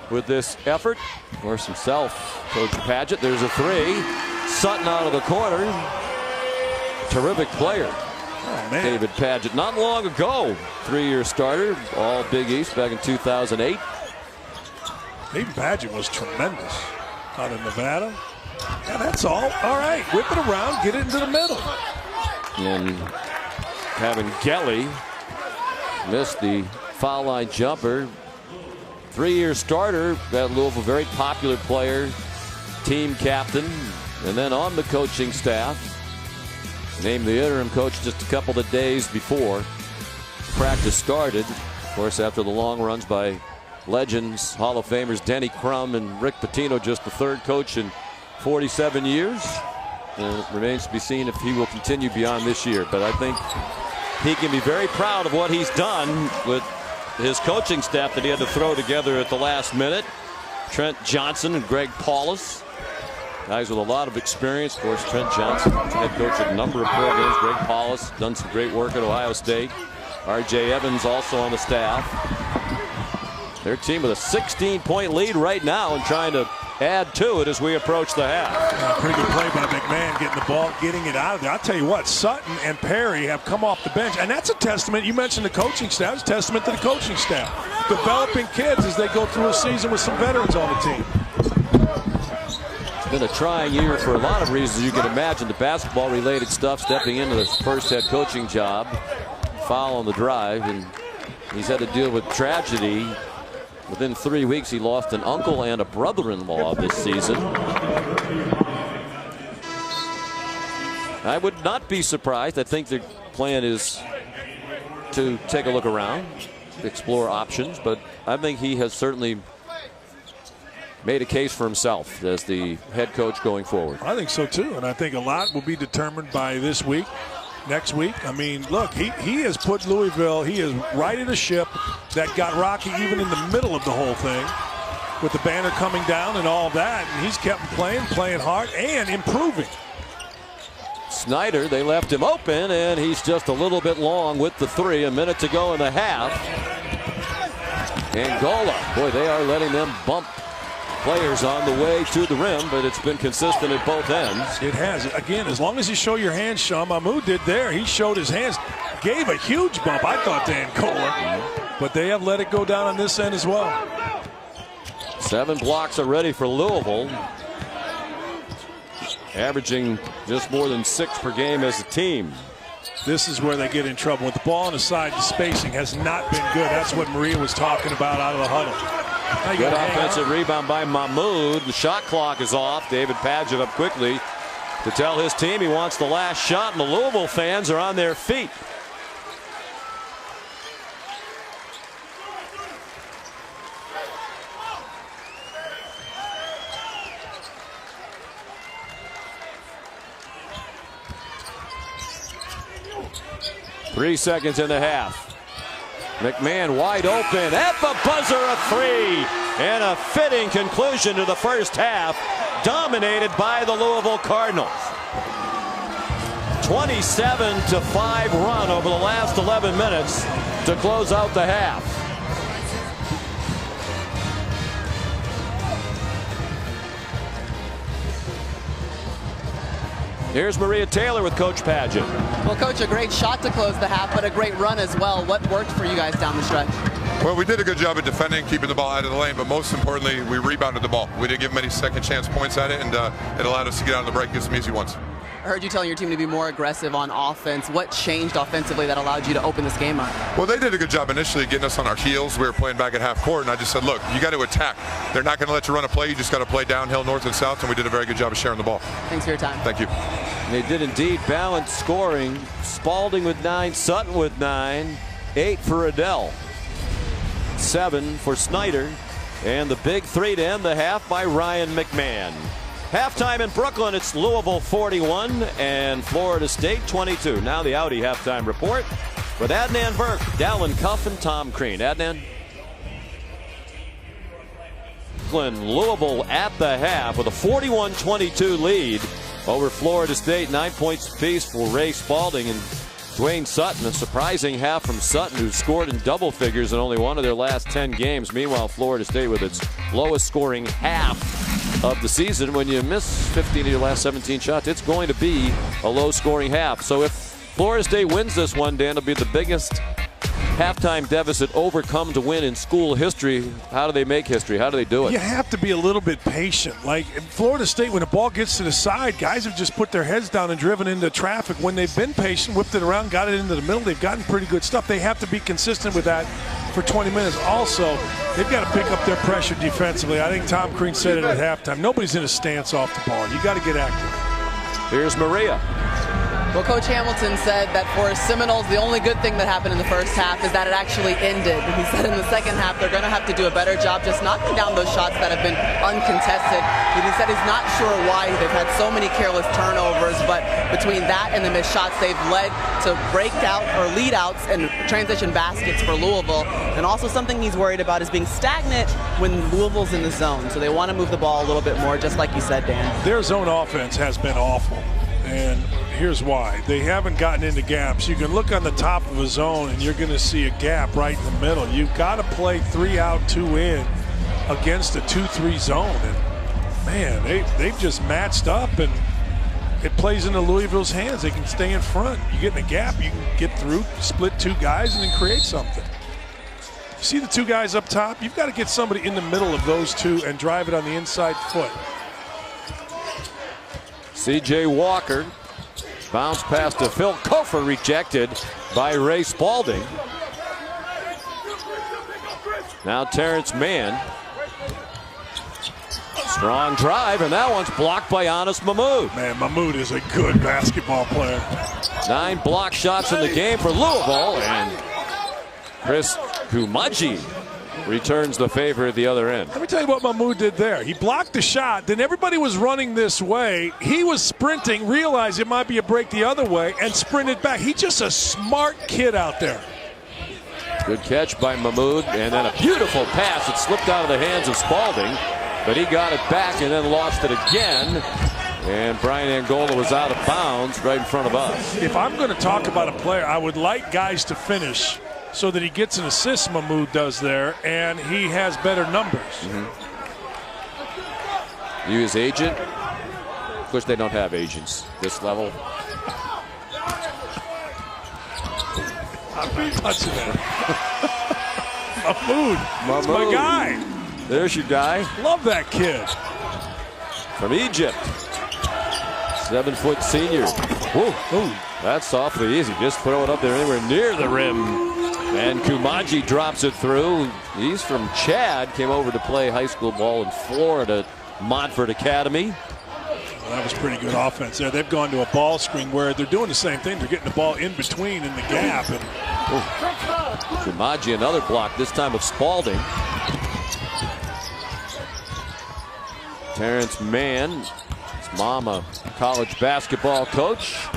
with this effort. Of course, himself, Coach Padgett. There's a 3. Sutton out of the corner. Terrific player. Oh, man. David Padgett, not long ago, 3-year starter, all Big East back in 2008. David Padgett was tremendous. out of Nevada. And that's all. All right, whip it around, get it into the middle. And having Gelly miss the foul line jumper. 3-year starter at Louisville, very popular player, team captain, and then on the coaching staff. Named the interim coach just a couple of days before practice started. Of course, after the long runs by legends, Hall of Famers Denny Crum and Rick Pitino, just the third coach in 47 years. And it remains to be seen if he will continue beyond this year. But I think he can be very proud of what he's done with his coaching staff that he had to throw together at the last minute. Trent Johnson and Greg Paulus, guys with a lot of experience. Of course, Trent Johnson, head coach of a number of programs. Greg Paulus done some great work at Ohio State. R.J. Evans also on the staff. Their team with a 16-point lead right now and trying to add to it as we approach the half. Pretty good play by McMahon, getting the ball, getting it out of there. I'll tell you what, Sutton and Perry have come off the bench, and that's a testament. You mentioned the coaching staff. It's a testament to the coaching staff. Developing kids as they go through a season with some veterans on the team. It's been a trying year for a lot of reasons. You can imagine the basketball-related stuff, stepping into the first head coaching job, foul on the drive, and he's had to deal with tragedy. Within 3 weeks, he lost an uncle and a brother-in-law this season. I would not be surprised. I think the plan is to take a look around, explore options, but I think he has certainly made a case for himself as the head coach going forward. I think so, too, and I think a lot will be determined by this week. Next week, I mean, look, he has put Louisville, he has righted a ship that got rocky even in the middle of the whole thing with the banner coming down and all that, and he's kept playing hard and improving. Snyder, they left him open, and he's just a little bit long with the three. A minute to go in the half. Angola, boy, they are letting them bump players on the way to the rim, but it's been consistent at both ends. It has. Again, as long as you show your hands, Sean Mahmoud did there. He showed his hands, gave a huge bump, I thought, to Angola. But they have let it go down on this end as well. 7 blocks already for Louisville. Averaging just more than 6 per game as a team. This is where they get in trouble. With the ball on the side, the spacing has not been good. That's what Maria was talking about out of the huddle. Good offensive rebound by Mahmoud. The shot clock is off. David Padgett up quickly to tell his team he wants the last shot, and the Louisville fans are on their feet. Three seconds in the half. McMahon wide open at the buzzer, a three, and a fitting conclusion to the first half, dominated by the Louisville Cardinals. 27-5 run over the last 11 minutes to close out the half. Here's Maria Taylor with Coach Padgett. Well, Coach, a great shot to close the half, but a great run as well. What worked for you guys down the stretch? Well, we did a good job of defending, keeping the ball out of the lane, but most importantly, we rebounded the ball. We didn't give them any second chance points at it, and it allowed us to get out of the break and get some easy ones. I heard you telling your team to be more aggressive on offense. What changed offensively that allowed you to open this game up? Well, they did a good job initially getting us on our heels. We were playing back at half court, and I just said, look, you got to attack. They're not going to let you run a play. You just got to play downhill, north and south, and we did a very good job of sharing the ball. Thanks for your time. Thank you. They did indeed balance scoring. Spalding with 9, Sutton with 9, 8 for Adele, 7 for Snyder, and the big three to end the half by Ryan McMahon. Halftime in Brooklyn, it's Louisville 41 and Florida State 22. Now the Audi halftime report with Adnan Burke, Dallin Cuff, and Tom Crean. Adnan? Louisville at the half with a 41-22 lead over Florida State. 9 points apiece for Ray Spalding and Dwayne Sutton. A surprising half from Sutton, who scored in double figures in only one of their last 10 games. Meanwhile, Florida State with its lowest scoring half of the season. When you miss 15 of your last 17 shots, it's going to be a low scoring half. So if Florida State wins this one, Dan, it'll be the biggest halftime deficit overcome to win in school history. How do they make history? How do they do it? You have to be a little bit patient. Like in Florida State, when the ball gets to the side, guys have just put their heads down and driven into traffic. When they've been patient, whipped it around, got it into the middle, they've gotten pretty good stuff. They have to be consistent with that for 20 minutes. Also, they've got to pick up their pressure defensively. I think Tom Crean said it at halftime. Nobody's in a stance off the ball. You got to get active. Here's Maria. Well, Coach Hamilton said that for Seminoles, the only good thing that happened in the first half is that it actually ended. He said in the second half they're going to have to do a better job just knocking down those shots that have been uncontested. And he said he's not sure why they've had so many careless turnovers, but between that and the missed shots, they've led to breakout or lead outs and transition baskets for Louisville. And also something he's worried about is being stagnant when Louisville's in the zone. So they want to move the ball a little bit more, just like you said, Dan. Their zone offense has been awful. And here's why. They haven't gotten into gaps. You can look on the top of a zone and you're going to see a gap right in the middle. You've got to play 3 out, 2 in against a 2-3 zone. And, man, they've just matched up, and it plays into Louisville's hands. They can stay in front. You get in a gap, you can get through, split 2 guys, and then create something. You see the 2 guys up top? You've got to get somebody in the middle of those 2 and drive it on the inside foot. C.J. Walker. Bounce pass to Phil Kofer, rejected by Ray Spalding. Now Terrence Mann. Strong drive, and that one's blocked by Anas Mahmoud. Man, Mahmoud is a good basketball player. 9 block shots in the game for Louisville, and Chris Kumaji returns the favor at the other end. Let me tell you what Mahmoud did there. He blocked the shot, then everybody was running this way. He was sprinting, realized it might be a break the other way, and sprinted back. He's just a smart kid out there. Good catch by Mahmoud, and then a beautiful pass. It slipped out of the hands of Spalding, but he got it back and then lost it again. And Brian Angola was out of bounds right in front of us. If I'm going to talk about a player, I would like guys to finish so that he gets an assist, Mahmoud does there, and he has better numbers. You his agent? Of course, they don't have agents this level. I'm touching that. Mahmoud. That's my guy. There's your guy. Love that kid. From Egypt. 7-foot senior. Whoa. Ooh. That's awfully easy. Just throw it up there anywhere near the rim. And Kumaji drops it through. He's from Chad, came over to play high school ball in Florida, Montfort Academy. Well, that was pretty good offense there. They've gone to a ball screen where they're doing the same thing. They're getting the ball in between in the gap. And Kumaji, another block, this time of Spalding. Terrence Mann, his mom a college basketball coach.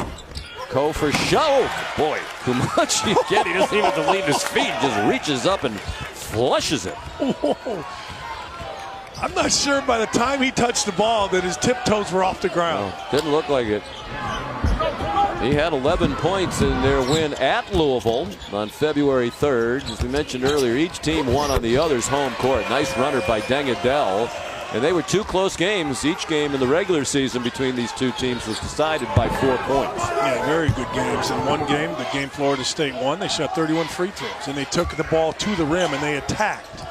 Kofer show. Boy, Kumaji again, he doesn't even have to leave his feet. Just reaches up and flushes it. Whoa. I'm not sure by the time he touched the ball that his tiptoes were off the ground. No, didn't look like it. He had 11 points in their win at Louisville on February 3rd. As we mentioned earlier, each team won on the other's home court. Nice runner by Dengadell. And they were 2 close games. Each game in the regular season between these 2 teams was decided by 4 points. Yeah, very good games. In one game, the game Florida State won, they shot 31 free throws. And they took the ball to the rim and they attacked.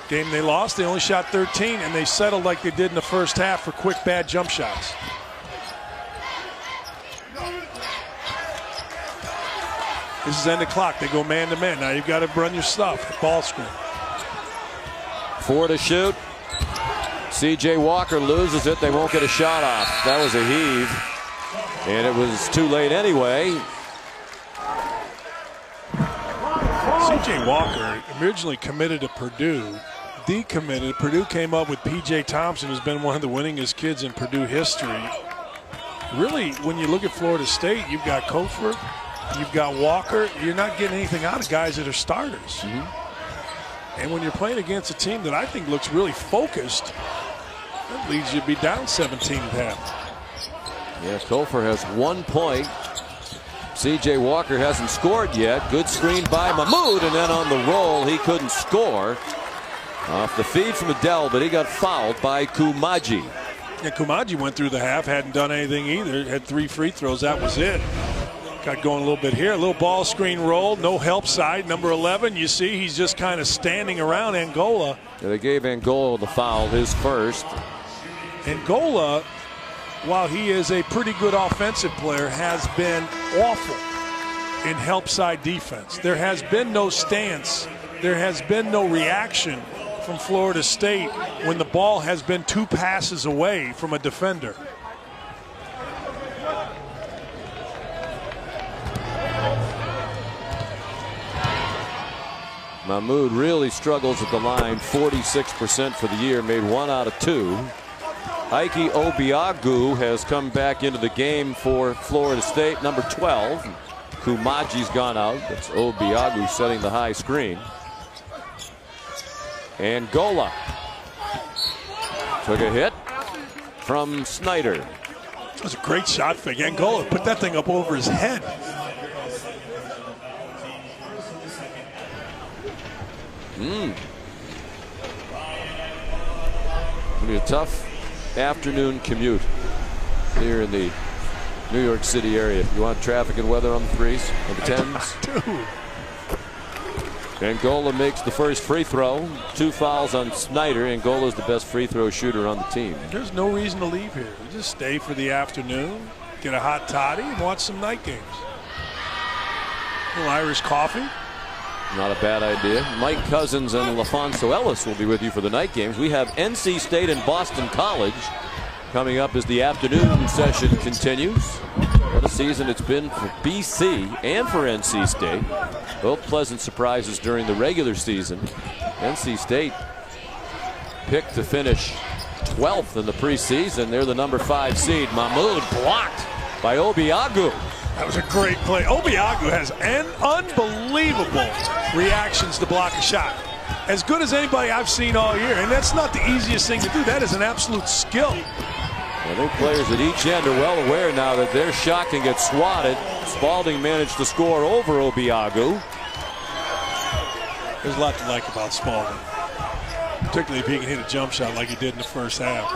Game they lost, they only shot 13, and they settled like they did in the first half for quick, bad jump shots. This is end of clock. They go man to man. Now you've got to run your stuff. The ball screen. 4 to shoot. C.J. Walker loses it. They won't get a shot off. That was a heave. And it was too late anyway. C.J. Walker originally committed to Purdue. Decommitted. Purdue came up with P.J. Thompson, who's been one of the winningest kids in Purdue history. Really, when you look at Florida State, you've got Kofer, you've got Walker. You're not getting anything out of guys that are starters. And when you're playing against a team that I think looks really focused, that leads you to be down 17 at half. Yeah, Kofer has 1 point. C.J. Walker hasn't scored yet. Good screen by Mahmoud, and then on the roll, he couldn't score. Off the feed from Adele, but he got fouled by Kumaji. Yeah, Kumaji went through the half, hadn't done anything either. Had 3 free throws, that was it. Got going a little bit here. A little ball screen roll. No help side. Number 11, you see he's just kind of standing around Angola. Yeah, they gave Angola the foul, his first. Angola, while he is a pretty good offensive player, has been awful in help side defense. There has been no stance. There has been no reaction from Florida State when the ball has been 2 passes away from a defender. Mahmoud really struggles at the line, 46% for the year, made 1 out of 2. Ike Obiagu has come back into the game for Florida State, number 12. Kumaji's gone out. That's Obiagu setting the high screen. Angola took a hit from Snyder. That was a great shot fake. Angola put that thing up over his head. It'll be a tough afternoon commute here in the New York City area. You want traffic and weather on the 3s and the 10s? Angola makes the first free throw. 2 fouls on Snyder. Angola's the best free throw shooter on the team. There's no reason to leave here. We just stay for the afternoon, get a hot toddy, and watch some night games. A little Irish coffee. Not a bad idea. Mike Cousins and LaFonso Ellis will be with you for the night games. We have NC State and Boston College coming up as the afternoon session continues. What a season it's been for BC and for NC State. Both pleasant surprises during the regular season. NC State picked to finish 12th in the preseason. They're the number 5 seed. Mahmoud blocked by Obiagu. That was a great play. Obiagu has an unbelievable reactions to block a shot. As good as anybody I've seen all year. And that's not the easiest thing to do. That is an absolute skill. I think players at each end are well aware now that their shot can get swatted. Spalding managed to score over Obiagu. There's a lot to like about Spalding. Particularly if he can hit a jump shot like he did in the first half.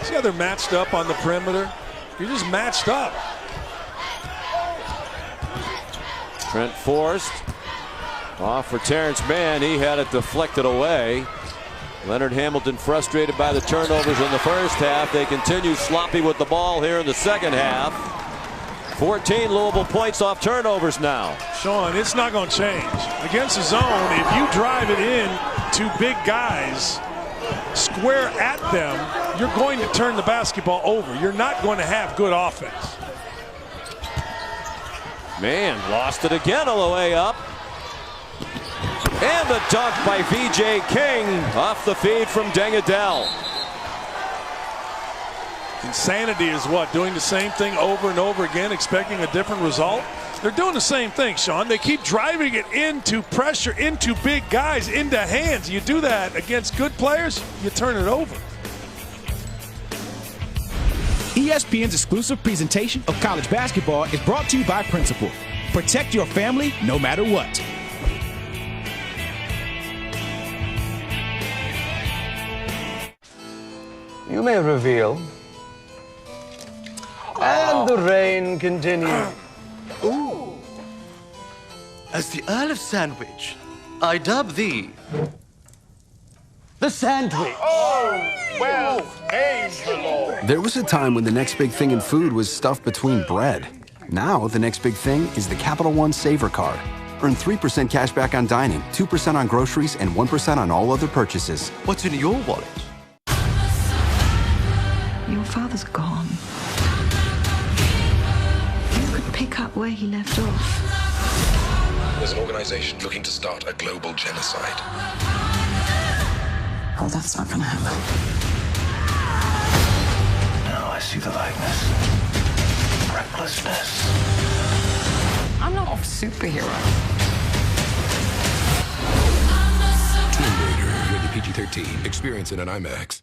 See how they're matched up on the perimeter? You're just matched up. Trent Forrest off for Terrence Mann. He had it deflected away. Leonard Hamilton frustrated by the turnovers in the first half. They continue sloppy with the ball here in the second half. 14 Louisville points off turnovers now. Sean, it's not going to change. Against the zone, if you drive it in to big guys, square at them, you're going to turn the basketball over. You're not going to have good offense. Man, lost it again all the way up. And the dunk by VJ King off the feed from Dengadell. Insanity is what? Doing the same thing over and over again, expecting a different result? They're doing the same thing, Sean. They keep driving it into pressure, into big guys, into hands. You do that against good players, you turn it over. ESPN's exclusive presentation of college basketball is brought to you by Principal. Protect your family no matter what. You may reveal. And the rain continues. Ooh. As the Earl of Sandwich, I dub thee the Sandwich. Oh, well, Angelo. There was a time when the next big thing in food was stuffed between bread. Now, the next big thing is the Capital One Savor Card. Earn 3% cash back on dining, 2% on groceries, and 1% on all other purchases. What's in your wallet? Your father's gone. You could pick up where he left off. There's an organization looking to start a global genocide. Oh, that's not gonna happen. Now I see the likeness. Recklessness. I'm not a superhero. Tomb Raider, rated PG-13. Experience it in IMAX.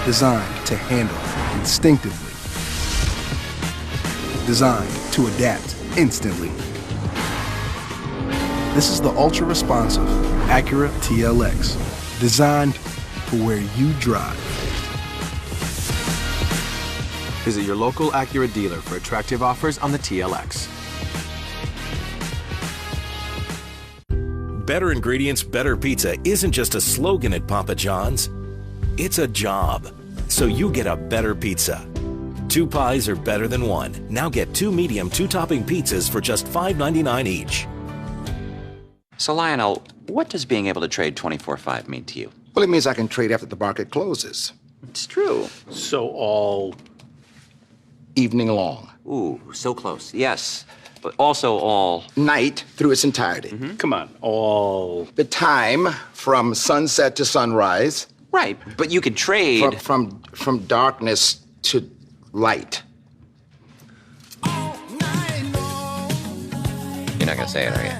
Designed to handle instinctively. Designed to adapt instantly. This is the ultra-responsive Acura TLX. designed for where you drive. Visit your local Acura dealer for attractive offers on the TLX. Better ingredients, better pizza isn't just a slogan at Papa John's. It's a job. So you get a better pizza. 2 pies are better than 1. Now get 2 medium, 2-topping pizzas for just $5.99 each. So, Lionel, what does being able to trade 24/5 mean to you? Well, it means I can trade after the market closes. It's true. So all evening long. Ooh, so close. Yes, but also all night through its entirety. Come on, all the time from sunset to sunrise. Right, but you could trade from darkness to light. You're not gonna say it, are you?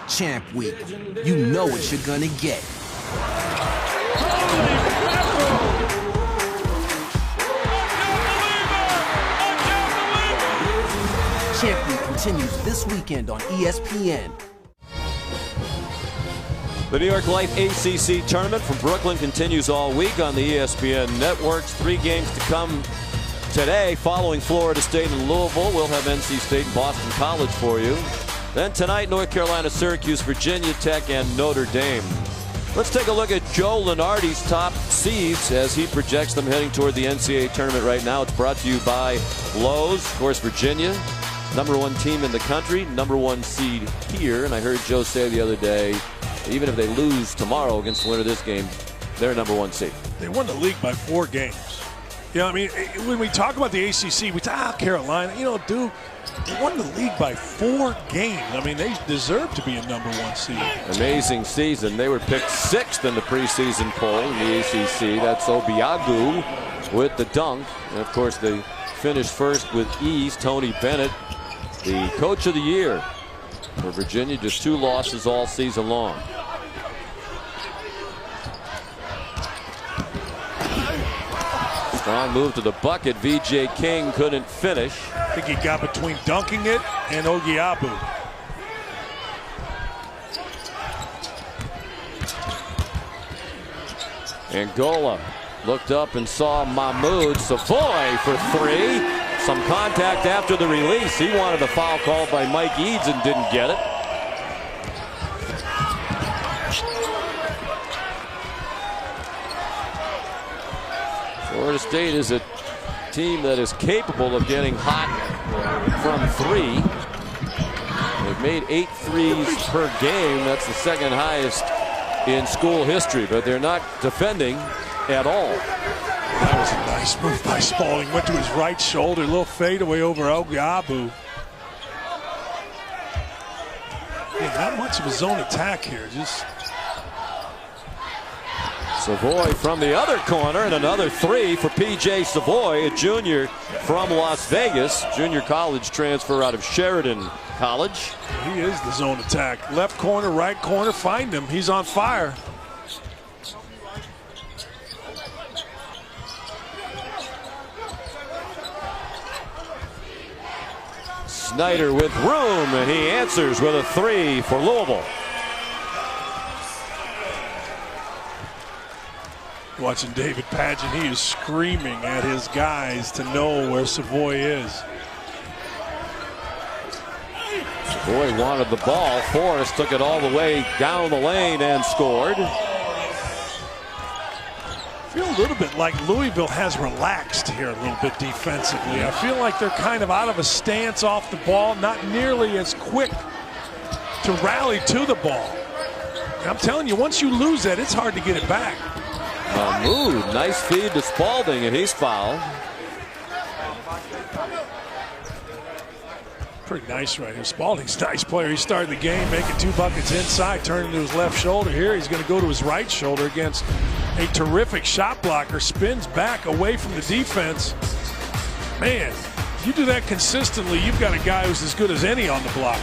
Champ Week. You know what you're gonna get. Champ Week continues this weekend on ESPN. The New York Life ACC tournament from Brooklyn continues all week on the ESPN networks. 3 games to come today following Florida State and Louisville. We'll have NC State and Boston College for you. Then tonight, North Carolina, Syracuse, Virginia Tech, and Notre Dame. Let's take a look at Joe Lunardi's top seeds as he projects them heading toward the NCAA tournament right now. It's brought to you by Lowe's. Of course, Virginia, #1 team in the country, #1 seed here. And I heard Joe say the other day, even if they lose tomorrow against the winner of this game, they're #1 seed. They won the league by 4 games. You know, I mean, when we talk about the ACC, we talk Carolina. You know, Duke, they won the league by 4 games. I mean, they deserve to be a #1 seed. Amazing season. They were picked 6th in the preseason poll in the ACC. That's Obiagu with the dunk. And, of course, they finished first with ease. Tony Bennett, the coach of the year for Virginia, just 2 losses all season long. Strong move to the bucket. VJ King couldn't finish. I think he got between dunking it and Ogiabu. Angola looked up and saw Mahmoud Savoy for 3. Some contact after the release. He wanted a foul called by Mike Eads and didn't get it. Florida State is a team that is capable of getting hot from 3. They've made 8 threes per game. That's the 2nd highest in school history, but they're not defending at all. That was a nice move by Spalding. Went to his right shoulder, a little fadeaway over Ogiabu. Yeah, not much of a zone attack here. Just Savoy from the other corner, and another 3 for P.J. Savoy, a junior from Las Vegas, junior college transfer out of Sheridan College. He is the zone attack. Left corner, right corner, find him. He's on fire. Snyder with room, and he answers with a 3 for Louisville. Watching David Padgett, he is screaming at his guys to know where Savoy is. Savoy wanted the ball. Forrest took it all the way down the lane and scored. I feel a little bit like Louisville has relaxed here a little bit defensively. I feel like they're kind of out of a stance off the ball, not nearly as quick to rally to the ball. And I'm telling you, once you lose that, it's hard to get it back. Mahmoud, nice feed to Spalding, and he's fouled. Pretty nice right here. Spalding's a nice player. He started the game making 2 buckets inside, turning to his left shoulder. Here he's going to go to his right shoulder against a terrific shot blocker. Spins back away from the defense. Man, if you do that consistently, you've got a guy who's as good as any on the block.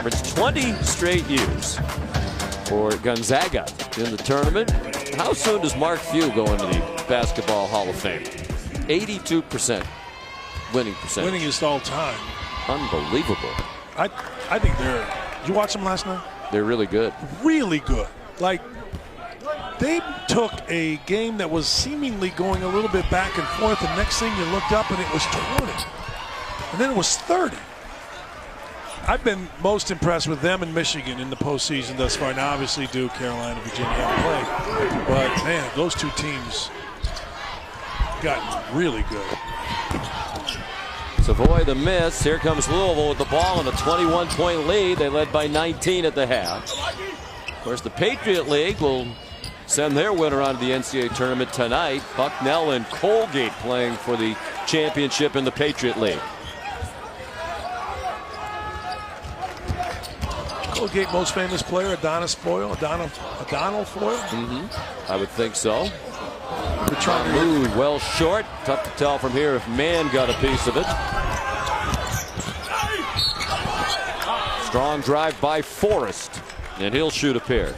It's 20 straight years for Gonzaga in the tournament. How soon does Mark Few go into the Basketball Hall of Fame? 82% winning percentage. Winningest all time. Unbelievable. I think they're Did you watch them last night? They're really good. Really good. Like, they took a game that was seemingly going a little bit back and forth, and next thing you looked up and it was 20. And then it was 30. I've been most impressed with them in Michigan in the postseason thus far. Now, obviously, Duke, Carolina, Virginia haven't played. But, man, those two teams got really good. Savoy the miss. Here comes Louisville with the ball in a 21-point lead. They led by 19 at the half. Of course, the Patriot League will send their winner on to the NCAA tournament tonight. Bucknell and Colgate playing for the championship in the Patriot League. Colgate most famous player, O'Donnell Foyle. I would think so. Mood well short. Tough to tell from here if Mann got a piece of it. Strong drive by Forrest, and he'll shoot a pair.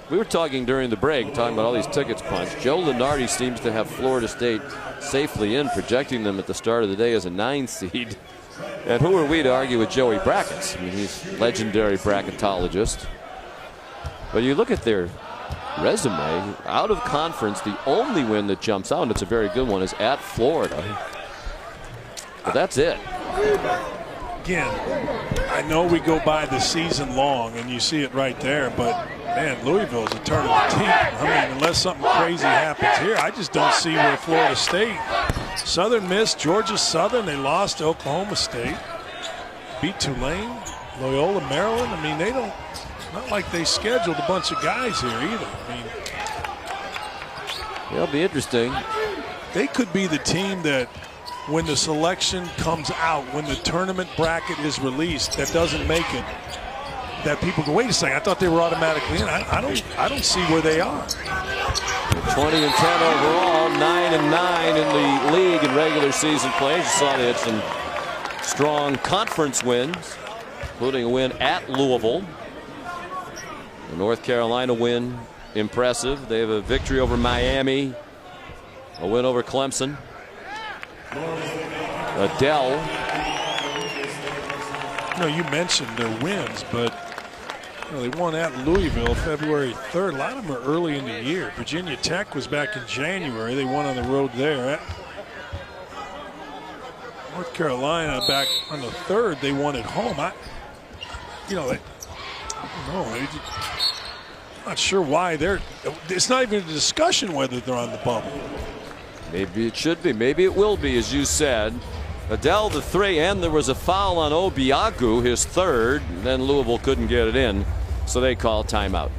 We were talking during the break, talking about all these tickets punched. Joe Lunardi seems to have Florida State safely in, projecting them at the start of the day as a 9 seed. And who are we to argue with Joey Brackets? I mean, he's a legendary bracketologist. But you look at their resume, out of conference, the only win that jumps out, and it's a very good one, is at Florida. But that's it. Again, I know we go by the season long, and you see it right there, but, man, Louisville's a tournament team. I mean, unless something crazy happens here, I just don't see where Florida State. Southern missed, Georgia Southern, they lost to Oklahoma State. Beat Tulane, Loyola, Maryland. I mean, they don't, not like they scheduled a bunch of guys here either. I mean, it'll be interesting. They could be the team that, when the selection comes out, when the tournament bracket is released, that doesn't make it, that people go, wait a second, I thought they were automatically in. I don't see where they are. 20 and 10 overall, 9 and 9 in the league in regular season play. You saw they had some strong conference wins, including a win at Louisville. The North Carolina win, impressive. They have a victory over Miami, a win over Clemson. Adele. You mentioned their wins, but they won at Louisville February 3rd. A lot of them are early in the year. Virginia Tech was back in January. They won on the road there. North Carolina back on the 3rd. They won at home. I don't know. I'm not sure why they're. It's not even a discussion whether they're on the bubble. Maybe it should be. Maybe it will be, as you said. Adele the 3, and there was a foul on Obiagu, his 3rd. And then Louisville couldn't get it in, so they call timeout.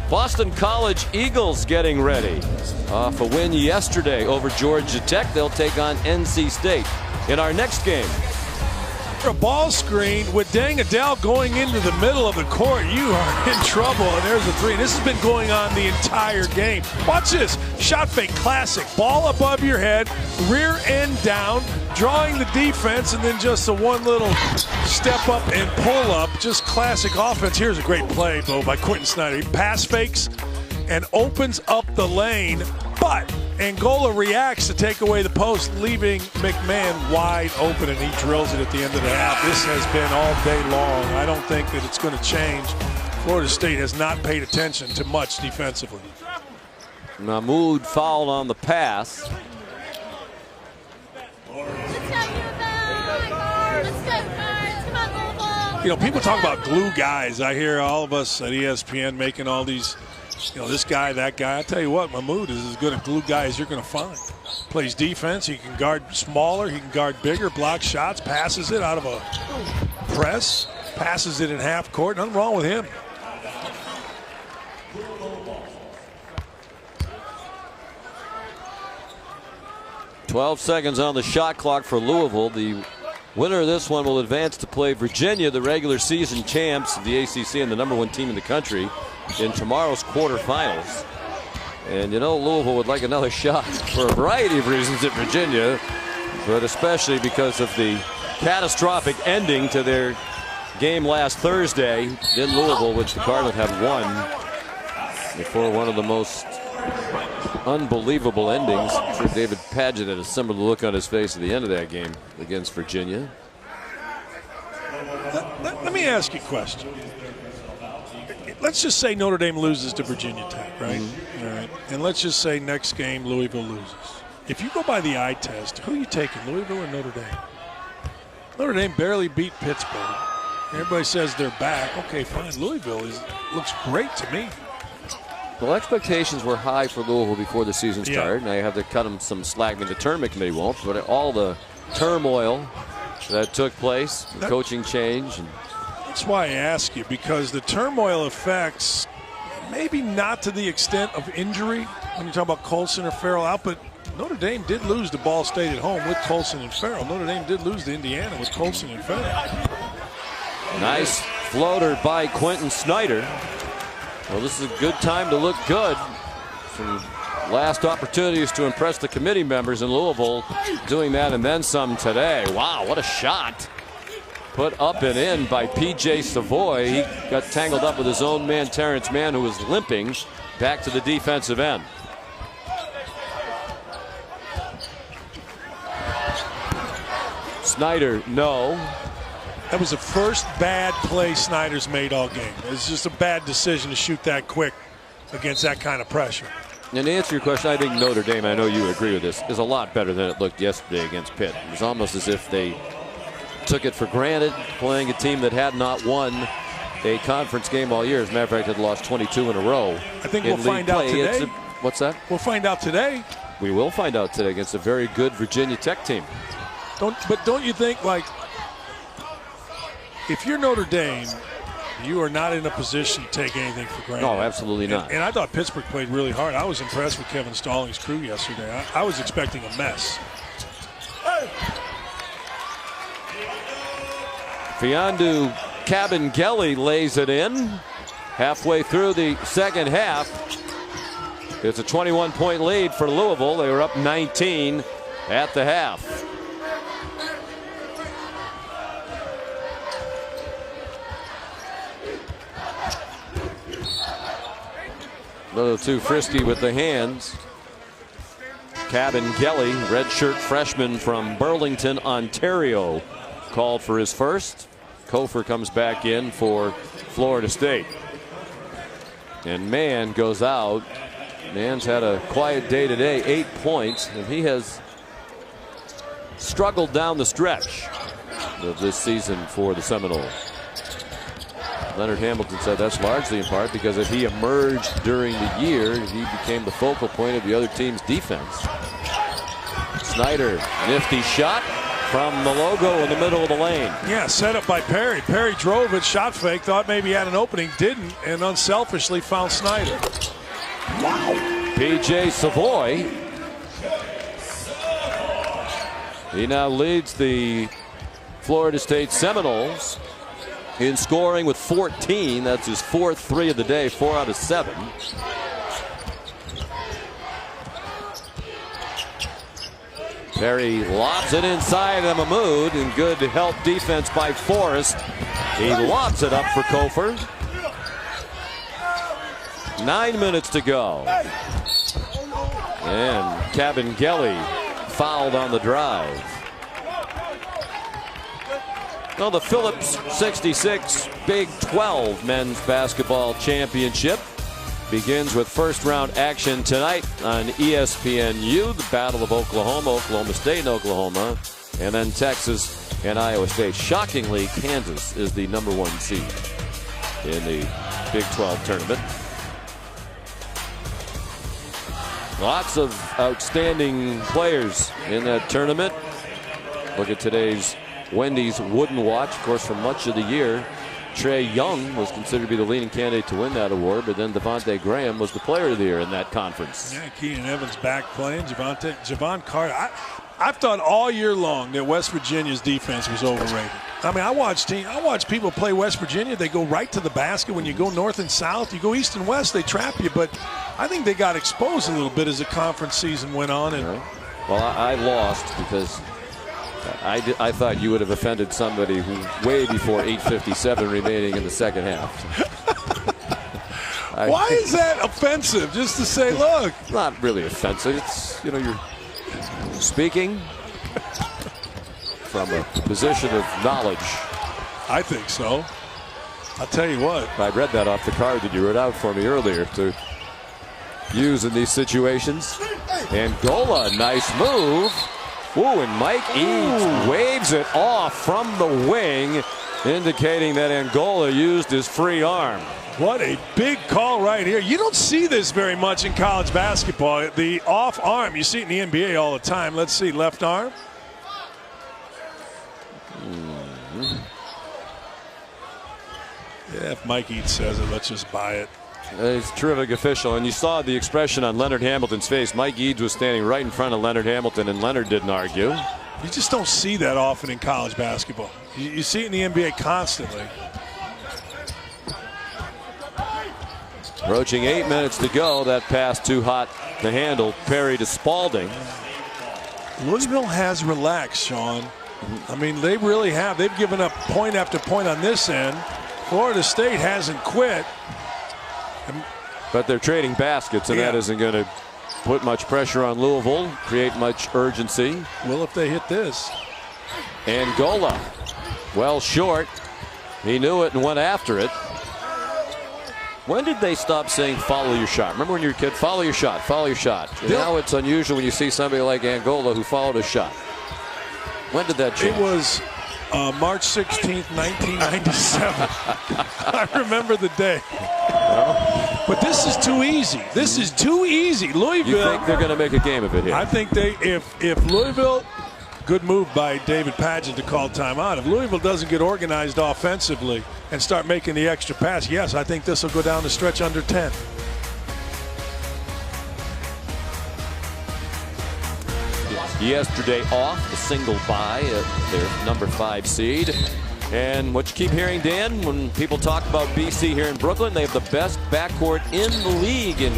Boston College Eagles getting ready. Off a win yesterday over Georgia Tech. They'll take on NC State in our next game. A ball screen with Deng Adele going into the middle of the court. You are in trouble, and there's a 3. And this has been going on the entire game. Watch this. Shot fake classic. Ball above your head, rear end down, drawing the defense, and then just a one little step up and pull up. Just classic offense. Here's a great play, though, by Quentin Snyder. He pass fakes and opens up the lane, but Angola reacts to take away the post, leaving McMahon wide open, and he drills it at the end of the half. This has been all day long. I don't think that it's going to change. Florida State has not paid attention to much defensively. Mahmoud fouled on the pass. People talk about glue guys. I hear all of us at ESPN making all these, this guy, that guy. I tell you what, Mahmoud is as good a glue guy as you're going to find. Plays defense. He can guard smaller. He can guard bigger, block shots, passes it out of a press, passes it in half court. Nothing wrong with him. .12 seconds on the shot clock for Louisville. The winner of this one will advance to play Virginia, the regular season champs of the ACC and the #1 team in the country, in tomorrow's quarterfinals. And Louisville would like another shot for a variety of reasons at Virginia, but especially because of the catastrophic ending to their game last Thursday in Louisville, which the Cardinals have won before one of the most unbelievable endings. I'm sure David Padgett had a similar look on his face at the end of that game against Virginia. me ask you a question. Let's just say Notre Dame loses to Virginia Tech, right? All right. And let's just say next game Louisville loses. If you go by the eye test, who are you taking, Louisville or Notre Dame? Notre Dame barely beat Pittsburgh. Everybody says they're back. Okay, fine. Louisville looks great to me. Well, expectations were high for Louisville before the season started. Now you have to cut them some slack. I mean, the tournament committee won't, but all the turmoil that took place, the coaching change. And that's why I ask you, because the turmoil affects maybe not to the extent of injury when you talk about Colson or Farrell out, but Notre Dame did lose to Ball State at home with Colson and Farrell. Notre Dame did lose to Indiana with Colson and Farrell. Nice floater by Quentin Snyder. Well, this is a good time to look good. Some last opportunities to impress the committee members in Louisville, doing that and then some today. Wow, what a shot. Put up and in by P.J. Savoy. He got tangled up with his own man, Terrence Mann, who was limping back to the defensive end. Snyder, no. That was the first bad play Snyder's made all game. It's just a bad decision to shoot that quick against that kind of pressure. And to answer your question, I think Notre Dame, I know you agree with this, is a lot better than it looked yesterday against Pitt. It was almost as if they took it for granted, playing a team that had not won a conference game all year. As a matter of fact, had lost 22 in a row. I think we'll find out today. What's that? We'll find out today. We will find out today against a very good Virginia Tech team. Don't you think, like, if you're Notre Dame, you are not in a position to take anything for granted. No, absolutely not. And I thought Pittsburgh played really hard. I was impressed with Kevin Stallings' crew yesterday. I was expecting a mess. Fiondu Cabangeli lays it in halfway through the second half. It's a 21-point lead for Louisville. They were up 19 at the half. A little too frisky with the hands. Cabangeli, redshirt freshman from Burlington, Ontario, called for his first. Kofor comes back in for Florida State. And Mann goes out. Mann's had a quiet day today, 8 points, and he has struggled down the stretch of this season for the Seminoles. Leonard Hamilton said that's largely in part because if he emerged during the year, he became the focal point of the other team's defense. Snyder, nifty shot from the logo in the middle of the lane. Yeah, set up by Perry. Perry drove it, shot fake, thought maybe he had an opening, didn't, and unselfishly found Snyder. Wow. P.J. Savoy. He now leads the Florida State Seminoles in scoring with 14. That's his fourth three of the day, 4 out of 7. Perry lobs it inside of Mahmoud, and good help defense by Forrest. He lobs it up for Kofor. 9 minutes to go. And Cabangeli fouled on the drive. Well, the Phillips 66 Big 12 Men's Basketball Championship begins with first-round action tonight on ESPNU. The Battle of Oklahoma, Oklahoma State and Oklahoma, and then Texas and Iowa State. Shockingly, Kansas is the #1 seed in the Big 12 tournament. Lots of outstanding players in that tournament. Look at today's Wendy's Wooden Watch. Of course, for much of the year, Trae Young was considered to be the leading candidate to win that award, but then Devontae Graham was the player of the year in that conference. Yeah, Keenan Evans back playing. Javon Carter. I've thought all year long that West Virginia's defense was overrated. I mean, I watch people play West Virginia. They go right to the basket. When you go north and south, you go east and west, they trap you. But I think they got exposed a little bit as the conference season went on. And well, I lost because I thought you would have offended somebody who way before 8:57 remaining in the second half. Why is that offensive? Just to say, look. It's not really offensive. It's, you know, you're speaking from a position of knowledge. I think so. I'll tell you what. I read that off the card that you read out for me earlier to use in these situations. Angola, nice move. Ooh, and Mike Eads waves it off from the wing, indicating that Angola used his free arm. What a big call right here. You don't see this very much in college basketball. The off arm, you see it in the NBA all the time. Let's see, left arm. Yeah, if Mike Eads says it, let's just buy it. He's a terrific official, and you saw the expression on Leonard Hamilton's face. Mike Eads was standing right in front of Leonard Hamilton, and Leonard didn't argue. You just don't see that often in college basketball. You see it in the NBA constantly. Approaching 8 minutes to go. That pass too hot to handle. Perry to Spalding. Louisville has relaxed, Sean. I mean, they really have. They've given up point after point on this end. Florida State hasn't quit. But they're trading baskets, and that isn't going to put much pressure on Louisville, create much urgency. Well, if they hit this. Angola, well short. He knew it and went after it. When did they stop saying follow your shot? Remember when you were a kid, follow your shot, follow your shot. Now it's unusual when you see somebody like Angola who followed a shot. When did that change? It was March 16th, 1997. I remember the day. But this is too easy. This is too easy. Louisville. You think they're going to make a game of it here? I think if Louisville, good move by David Padgett to call timeout. If Louisville doesn't get organized offensively and start making the extra pass, yes, I think this will go down the stretch under 10. Yesterday off, the single bye at their number 5 seed. And what you keep hearing, Dan, when people talk about BC here in Brooklyn, they have the best backcourt in the league in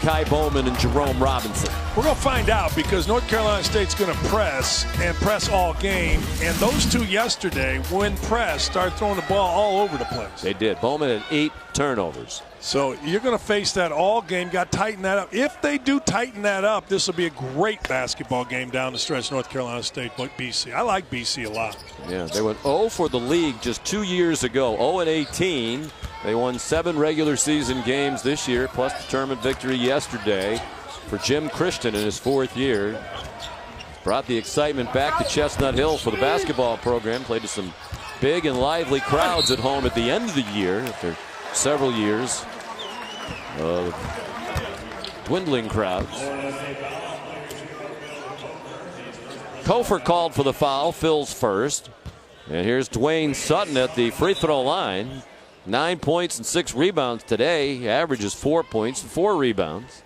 Kai Bowman and Jerome Robinson. We're going to find out because North Carolina State's going to press and press all game. And those two yesterday, when pressed, started throwing the ball all over the place. They did. Bowman had 8 turnovers. So you're going to face that all game. Got to tighten that up. If they do tighten that up, this will be a great basketball game down the stretch. North Carolina State, BC. I like BC a lot. Yeah, they went 0 for the league just 2 years ago. 0-18. They won 7 regular season games this year, plus the tournament victory yesterday for Jim Christian in his 4th year. Brought the excitement back to Chestnut Hill for the basketball program. Played to some big and lively crowds at home at the end of the year after several years of dwindling crowds. Kofor called for the foul. Phil's first. And here's Dwayne Sutton at the free throw line. 9 points and 6 rebounds today. He averages 4 points and 4 rebounds.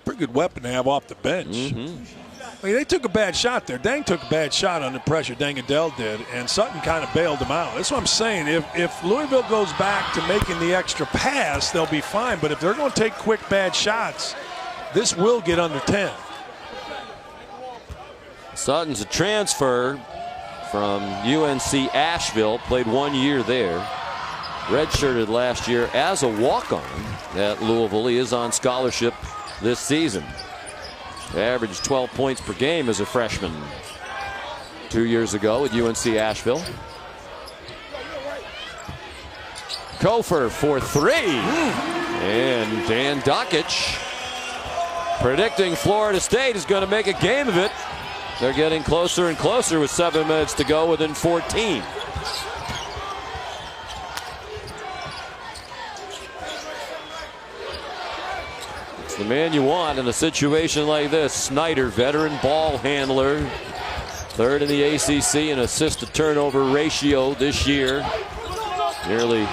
Pretty good weapon to have off the bench. I mean, they took a bad shot there. Dang took a bad shot under pressure. Dang Adele did. And Sutton kind of bailed him out. That's what I'm saying. If Louisville goes back to making the extra pass, they'll be fine. But if they're going to take quick bad shots, this will get under 10. Sutton's a transfer from UNC Asheville. Played 1 year there. Redshirted last year as a walk-on at Louisville. He is on scholarship this season. Averaged 12 points per game as a freshman 2 years ago at UNC Asheville. Kofor for 3. And Dan Dockich predicting Florida State is going to make a game of it. They're getting closer and closer with 7 minutes to go within 14. The man you want in a situation like this. Snyder, veteran ball handler, 3rd in the ACC in assist to turnover ratio this year. Nearly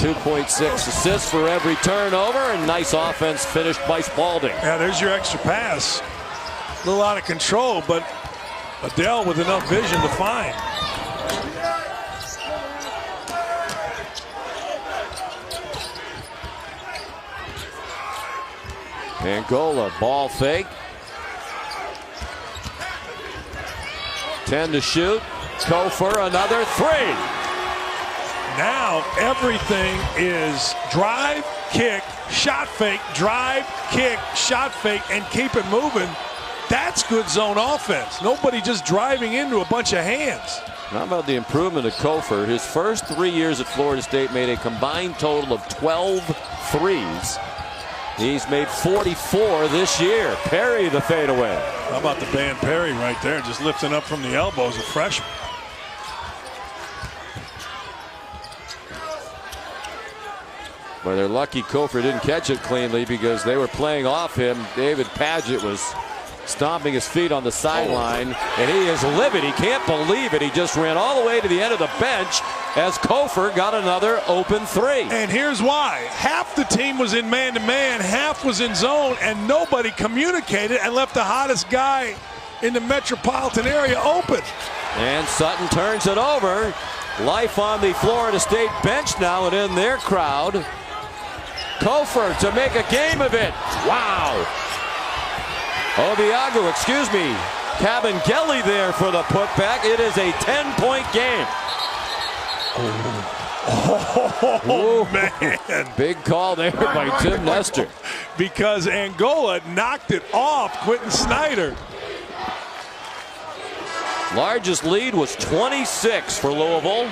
2.6 assists for every turnover, and nice offense finished by Spalding. Yeah, there's your extra pass. A little out of control, but Adele with enough vision to find. Angola, ball fake. 10 to shoot. Kofor, another 3. Now everything is drive, kick, shot fake, drive, kick, shot fake, and keep it moving. That's good zone offense. Nobody just driving into a bunch of hands. How about the improvement of Kofor? His first 3 years at Florida State made a combined total of 12 threes. He's made 44 this year. Perry the fadeaway. How about the Van Perry right there, just lifting up from the elbow as a freshman. Well, they're lucky Kofor didn't catch it cleanly because they were playing off him. David Padgett was stomping his feet on the sideline, and he is livid. He can't believe it. He just ran all the way to the end of the bench as Kofor got another open three. And here's why. Half the team was in man-to-man, half was in zone, and nobody communicated and left the hottest guy in the metropolitan area open. And Sutton turns it over. Life on the Florida State bench now and in their crowd. Kofor to make a game of it. Wow. Obiagu, excuse me. Cabangeli there for the putback. It is a 10-point game. Oh, man. Big call there by Tim Nestor. Because Angola knocked it off Quentin Snyder. Largest lead was 26 for Louisville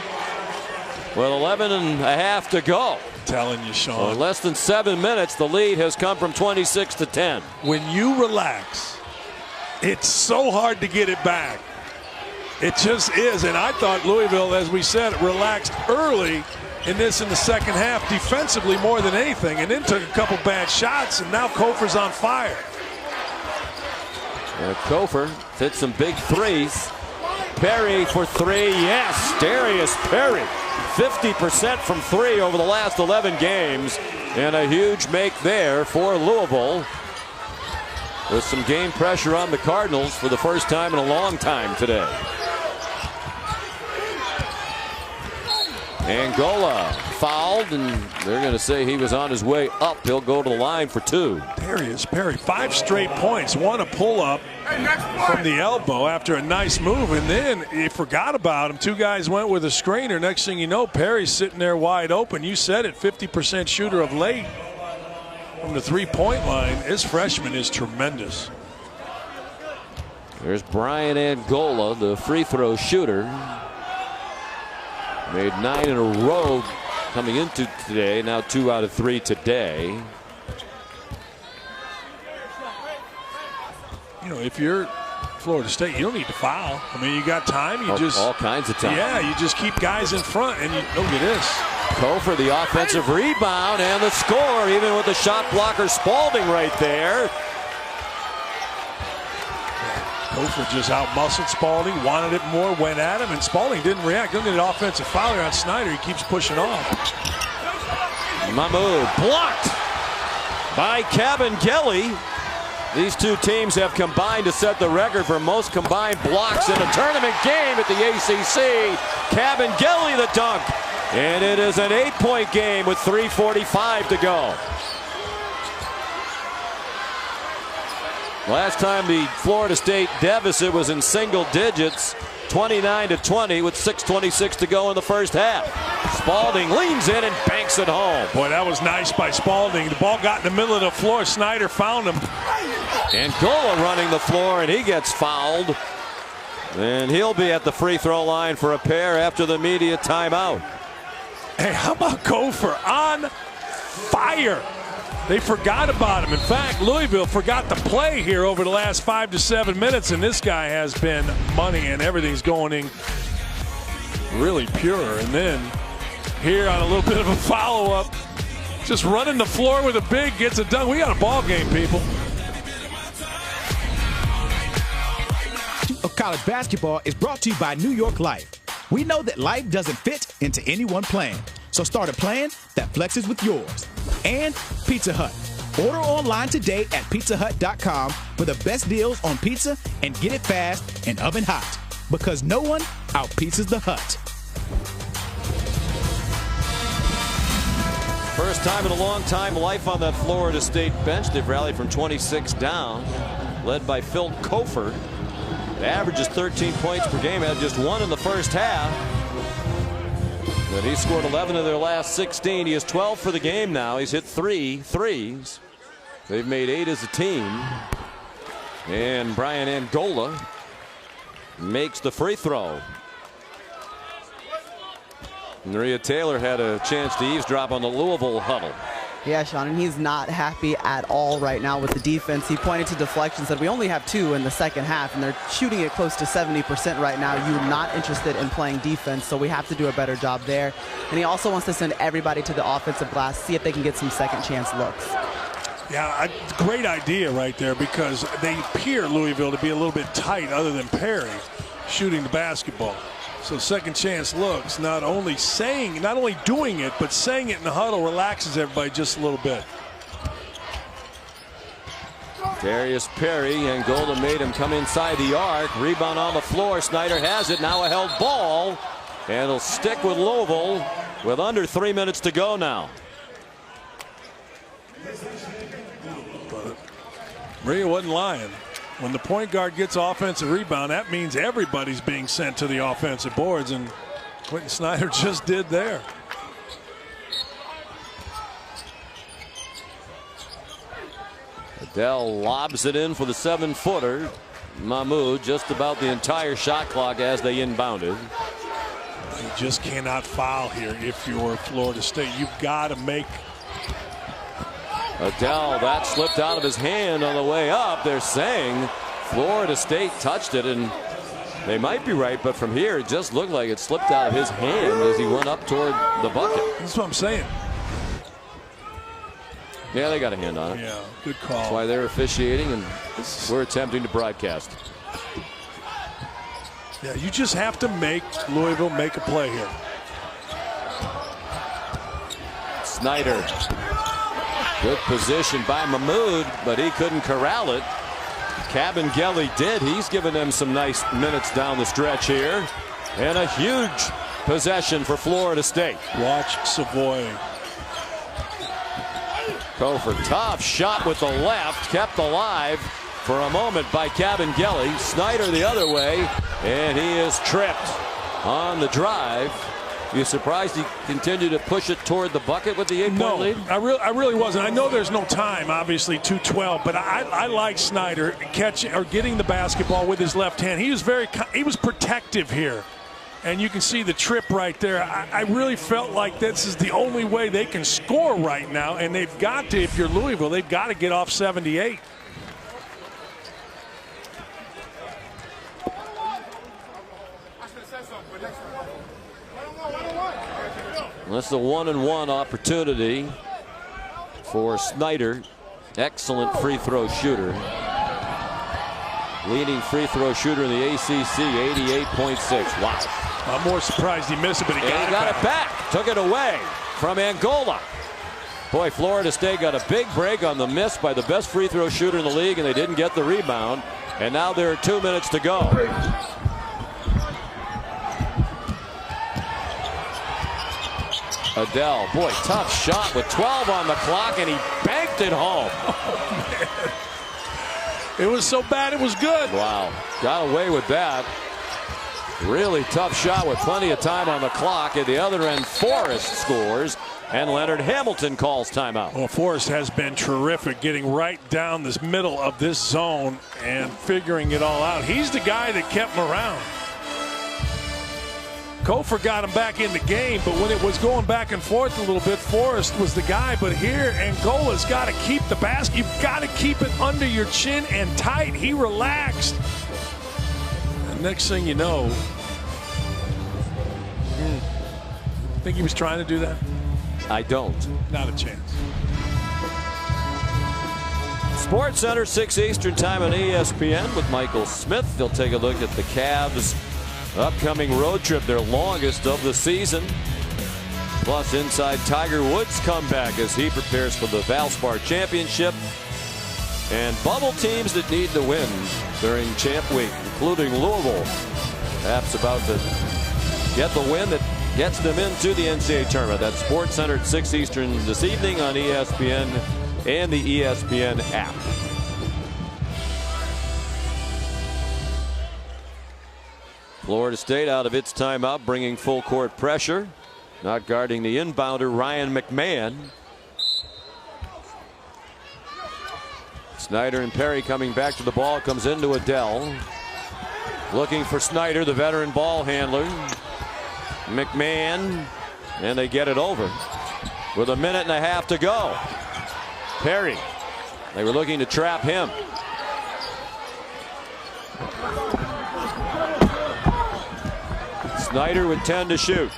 with 11 and a half to go. Telling you, Sean. In less than 7 minutes, the lead has come from 26 to 10. When you relax, it's so hard to get it back. It just is. And I thought Louisville, as we said, relaxed early in the second half defensively more than anything, and then took a couple bad shots, and now Kofor's on fire. Kofor hit some big threes. Perry for three. Yes, Darius Perry. 50% from three over the last 11 games. And a huge make there for Louisville. With some game pressure on the Cardinals for the first time in a long time today. Angola fouled, and they're going to say he was on his way up. He'll go to the line for two. Darius Perry, 5 straight points. One a pull-up from the elbow after a nice move, and then you forgot about him. 2 guys went with a screener. Next thing you know, Perry's sitting there wide open. You said it, 50% shooter of late from the three-point line. His freshman is tremendous. There's Brian Angola, the free throw shooter. Made 9 in a row coming into today. Now 2 out of 3 today. You know, if you're Florida State, you don't need to foul. I mean, you got time. You just all kinds of time. Yeah, you just keep guys in front, and you look at this. Kofor the offensive rebound and the score, even with the shot blocker Spalding right there. Kofor just out-muscled Spalding, wanted it more, went at him, and Spalding didn't react. Look at an offensive foul here on Snyder. He keeps pushing off. Mahmoud blocked by Cabangeli. These two teams have combined to set the record for most combined blocks in a tournament game at the ACC. Cabangeli the dunk. And it is an 8-point game with 3:45 to go. Last time the Florida State deficit was in single digits, 29-20 with 6:26 to go in the first half. Spalding leans in and banks it home. Boy, that was nice by Spalding. The ball got in the middle of the floor. Snyder found him. Angola running the floor, and he gets fouled. And he'll be at the free throw line for a pair after the media timeout. Hey, how about Kofor on fire? They forgot about him. In fact, Louisville forgot to play here over the last 5 to 7 minutes, and this guy has been money, and everything's going in really pure. And then here on a little bit of a follow-up, just running the floor with a big, gets it done. We got a ball game, people. Of college basketball is brought to you by New York Life. We know that life doesn't fit into any one plan, so start a plan that flexes with yours. And Pizza Hut. Order online today at pizzahut.com for the best deals on pizza and get it fast and oven hot, because no one out-pizzas the Hut. First time in a long time, life on that Florida State bench. They've rallied from 26 down, led by Phil Kofor. The average is 13 points per game, had just 1 in the first half. But he scored 11 of their last 16. He has 12 for the game now. He's hit 3 threes. They've made 8 as a team. And Brian Angola makes the free throw. Maria Taylor had a chance to eavesdrop on the Louisville huddle. Yeah, Sean, and he's not happy at all right now with the defense. He pointed to deflections, said we only have 2 in the second half, and they're shooting it close to 70% right now. You're not interested in playing defense, so we have to do a better job there. And he also wants to send everybody to the offensive glass, see if they can get some second chance looks. Yeah, great idea right there, because they appear, Louisville, to be a little bit tight other than Perry shooting the basketball. So second chance looks, not only doing it, but saying it in the huddle relaxes everybody just a little bit. Darius Perry, Angola made him come inside the arc. Rebound on the floor. Snyder has it. Now a held ball. And it'll stick with Louisville with under 3 minutes to go now. But Maria wasn't lying. When the point guard gets offensive rebound, that means everybody's being sent to the offensive boards, and Quentin Snyder just did there. Adele lobs it in for the 7-footer. Mahmoud just about the entire shot clock as they inbounded. You just cannot foul here if you're Florida State. You've got to make. Adele, that slipped out of his hand on the way up. They're saying Florida State touched it, and they might be right, but from here it just looked like it slipped out of his hand as he went up toward the bucket. That's what I'm saying. Yeah, they got a hand on it. Yeah, good call. That's why they're officiating, and we're attempting to broadcast. Yeah, you just have to make Louisville make a play here. Snyder. Good position by Mahmoud, but he couldn't corral it. Cabangeli did. He's given them some nice minutes down the stretch here. And a huge possession for Florida State. Watch Savoy. Kofor, tough shot with the left, kept alive for a moment by Cabangeli. Snyder the other way, and he is tripped on the drive. You surprised he continued to push it toward the bucket with the 8-point lead? I really wasn't. I know there's no time, obviously 2:12, but I like Snyder catching or getting the basketball with his left hand. He was protective here, and you can see the trip right there. I really felt like this is the only way they can score right now, and they've got to. If you're Louisville, they've got to get off 78. That's the 1-and-1 opportunity for Snyder. Excellent free throw shooter. Leading free throw shooter in the ACC, 88.6. Wow. I'm more surprised he missed it, but he got it back. Took it away from Angola. Boy, Florida State got a big break on the miss by the best free throw shooter in the league, and they didn't get the rebound. And now there are 2 minutes to go. Adele, boy, tough shot with 12 on the clock, and he banked it home. Oh, it was so bad it was good. Wow, got away with that. Really tough shot with plenty of time on the clock. At the other end, Forrest scores, and Leonard Hamilton calls timeout. Well, Forrest has been terrific, getting right down this middle of this zone and figuring it all out. He's the guy that kept him around. Kofor got him back in the game, but when it was going back and forth a little bit, Forrest was the guy. But here, Angola's got to keep the basket. You've got to keep it under your chin and tight. He relaxed. And next thing you know, think he was trying to do that? I don't. Not a chance. Sports Center, 6 Eastern time on ESPN with Michael Smith. They'll take a look at the Cavs' upcoming road trip, their longest of the season. Plus inside Tiger Woods' comeback as he prepares for the Valspar Championship. And bubble teams that need to win during Champ Week, including Louisville. Perhaps about to get the win that gets them into the NCAA tournament. That's Sports Center at 6 Eastern this evening on ESPN and the ESPN app. Florida State out of its timeout, bringing full court pressure. Not guarding the inbounder, Ryan McMahon. Snyder and Perry coming back to the ball. Comes into Adele. Looking for Snyder, the veteran ball handler. McMahon And they get it over with a minute and a half to go. Perry, they were looking to trap him. Snyder with 10 to shoot.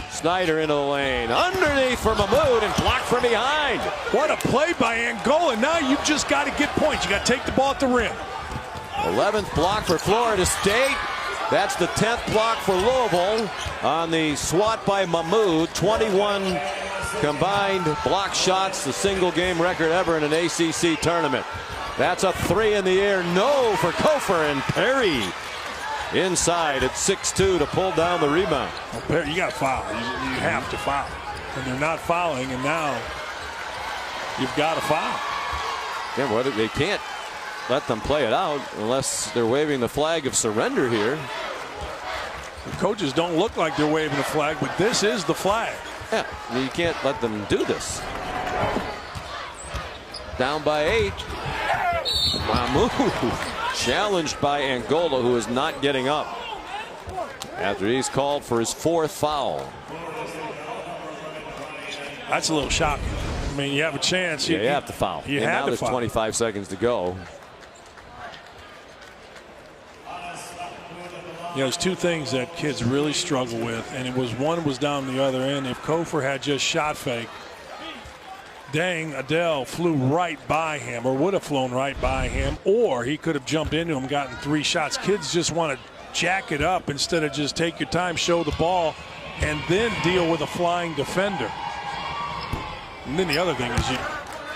Snyder into the lane. Underneath for Mahmoud and blocked from behind. What a play by Angola. Now you've just got to get points. You got to take the ball at the rim. 11th block for Florida State. That's the 10th block for Louisville on the swat by Mahmoud. 21 combined block shots, the single game record ever in an ACC tournament. That's a 3 in the air. No for Kofor, and Perry inside at 6'2" to pull down the rebound. Well, Perry, you got to foul. You have to foul. And they're not fouling, and now you've got to foul. Yeah, well, they can't let them play it out unless they're waving the flag of surrender here. The coaches don't look like they're waving the flag, but this is the flag. Yeah, you can't let them do this. Down by 8. Mahmoud challenged by Angola, who is not getting up after he's called for his 4th foul. That's a little shocking. I mean, you have a chance. Yeah, you have to foul. You and have now to there's foul. 25 seconds to go. You know, there's two things that kids really struggle with, and it was one was down the other end. If Kofor had just shot fake, dang, Adele flew right by him, or would have flown right by him, or he could have jumped into him, gotten 3 shots. Kids just want to jack it up instead of just take your time, show the ball, and then deal with a flying defender. And then the other thing is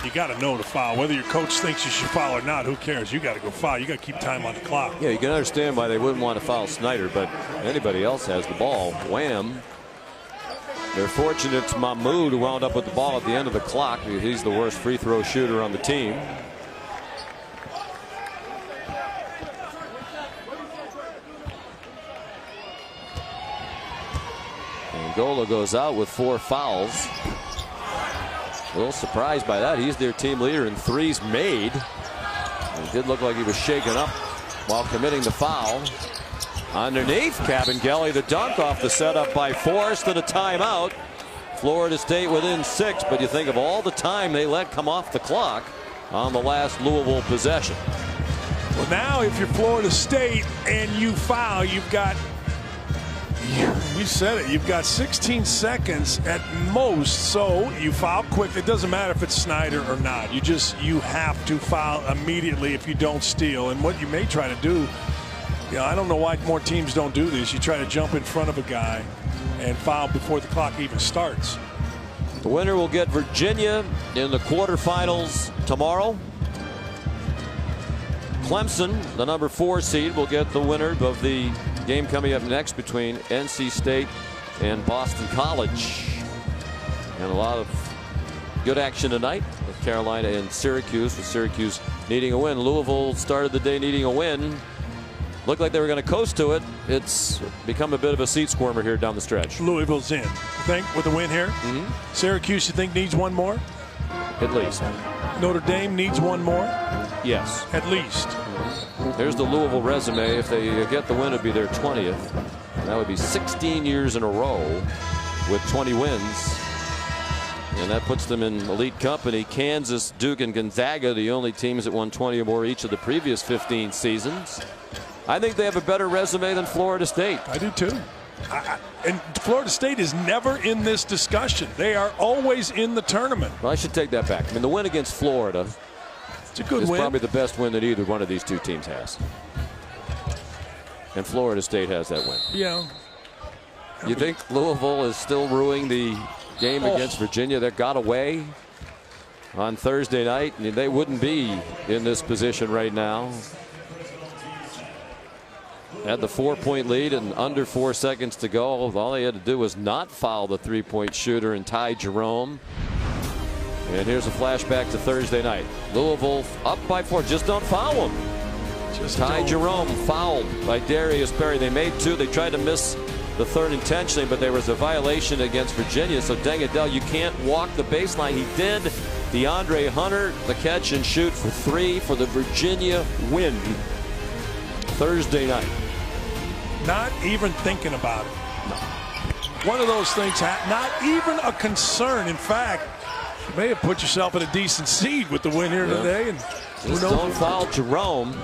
you got to know to foul. Whether your coach thinks you should foul or not, who cares? You got to go foul. You got to keep time on the clock. Yeah, you can understand why they wouldn't want to foul Snyder, but anybody else has the ball. Wham. They're fortunate it's Mahmoud who wound up with the ball at the end of the clock. He's the worst free throw shooter on the team. Angola goes out with 4 fouls. A little surprised by that. He's their team leader in threes made. It did look like he was shaken up while committing the foul. Underneath, Cabangeli, the dunk off the setup by Forrest and a timeout. Florida State within 6, but you think of all the time they let come off the clock on the last Louisville possession. Well, now if you're Florida State and you foul, you've got, you said it, you've got 16 seconds at most, so you foul quick. It doesn't matter if it's Snyder or not. You have to foul immediately if you don't steal. And what you may try to do, you know, I don't know why more teams don't do this. You try to jump in front of a guy and foul before the clock even starts. The winner will get Virginia in the quarterfinals tomorrow. Clemson, the number 4 seed, will get the winner of the game coming up next between NC State and Boston College. And a lot of good action tonight with Carolina and Syracuse, with Syracuse needing a win. Louisville started the day needing a win. Looked like they were going to coast to it. It's become a bit of a seat squirmer here down the stretch. Louisville's in, you think, with a win here? Syracuse, you think, needs one more? At least. Notre Dame needs one more? Yes. At least. There's the Louisville resume. If they get the win, it'd be their 20th. And that would be 16 years in a row with 20 wins. And that puts them in elite company. Kansas, Duke, and Gonzaga, the only teams that won 20 or more each of the previous 15 seasons. I think they have a better resume than Florida State. I do too. And Florida State is never in this discussion. They are always in the tournament. Well, I should take that back. I mean, the win against Florida it's a good is win. Probably the best win that either one of these two teams has. And Florida State has that win. Yeah. You think Louisville is still ruining the game against Virginia that got away on Thursday night? I mean, they wouldn't be in this position right now. Had the 4-point lead and under 4 seconds to go. All they had to do was not foul the 3-point shooter and Ty Jerome. And here's a flashback to Thursday night. Louisville up by 4. Just don't foul him. Ty Jerome fouled by Darius Perry. They made 2. They tried to miss the 3rd intentionally, but there was a violation against Virginia. So dang it, Dell, you can't walk the baseline. He did. DeAndre Hunter, the catch and shoot for 3 for the Virginia win Thursday night. Not even thinking about it. one of those things, not even a concern. In fact, you may have put yourself in a decent seed with the win here today. And just don't foul Jerome.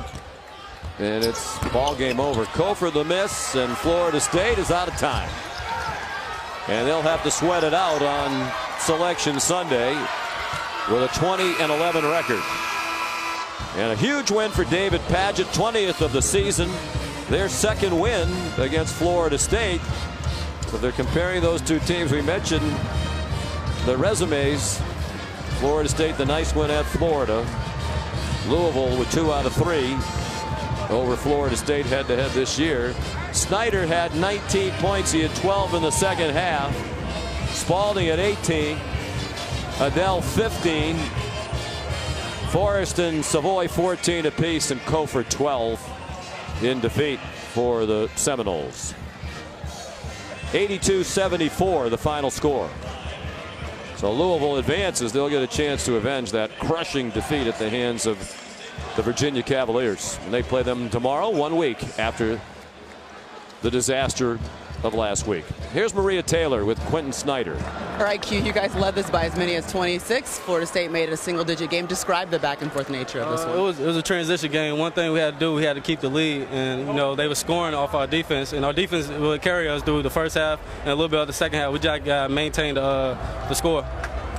And it's ball game over. Kofor the miss, and Florida State is out of time. And they'll have to sweat it out on Selection Sunday with a 20-11 record. And a huge win for David Padgett, 20th of the season. Their second win against Florida State. So they're comparing those two teams. We mentioned the resumes. Florida State, the nice win at Florida. Louisville with 2 out of 3 over Florida State head-to-head this year. Snyder had 19 points. He had 12 in the second half. Spalding at 18. Adele 15. Forrest and Savoy 14 apiece, and Kofor 12 in defeat for the Seminoles. 82-74 the final score. So Louisville advances. They'll get a chance to avenge that crushing defeat at the hands of the Virginia Cavaliers. And they play them tomorrow, 1 week after the disaster of last week. Here's Maria Taylor with Quentin Snyder. All right, Q, you guys led this by as many as 26. Florida State made it a single-digit game. Describe the back-and-forth nature of this one. It was a transition game. One thing we had to do, we had to keep the lead. And, you know, they were scoring off our defense. And our defense would carry us through the first half and a little bit of the second half. We just got to maintain the score.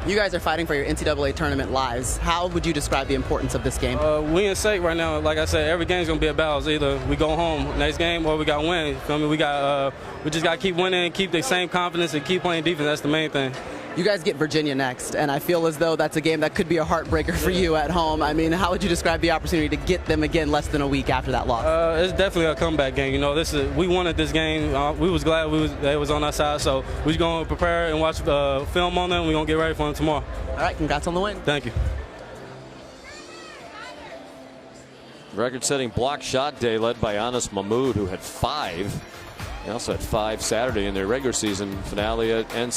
You guys are fighting for your NCAA tournament lives. How would you describe the importance of this game? We in stake right now. Like I said, every game's gonna be a battle. It's either we go home next game or we got to win. I mean, we just got to keep winning, keep the same confidence, and keep playing defense. That's the main thing. You guys get Virginia next, and I feel as though that's a game that could be a heartbreaker for you at home. I mean, how would you describe the opportunity to get them again less than a week after that loss? It's definitely a comeback game. You know, we wanted this game. We was glad they was on our side, so we're going to prepare and watch film on them. We're going to get ready for them tomorrow. All right, congrats on the win. Thank you. Record-setting block shot day led by Anas Mahmoud, who had 5. He also had 5 Saturday in their regular season finale at NC.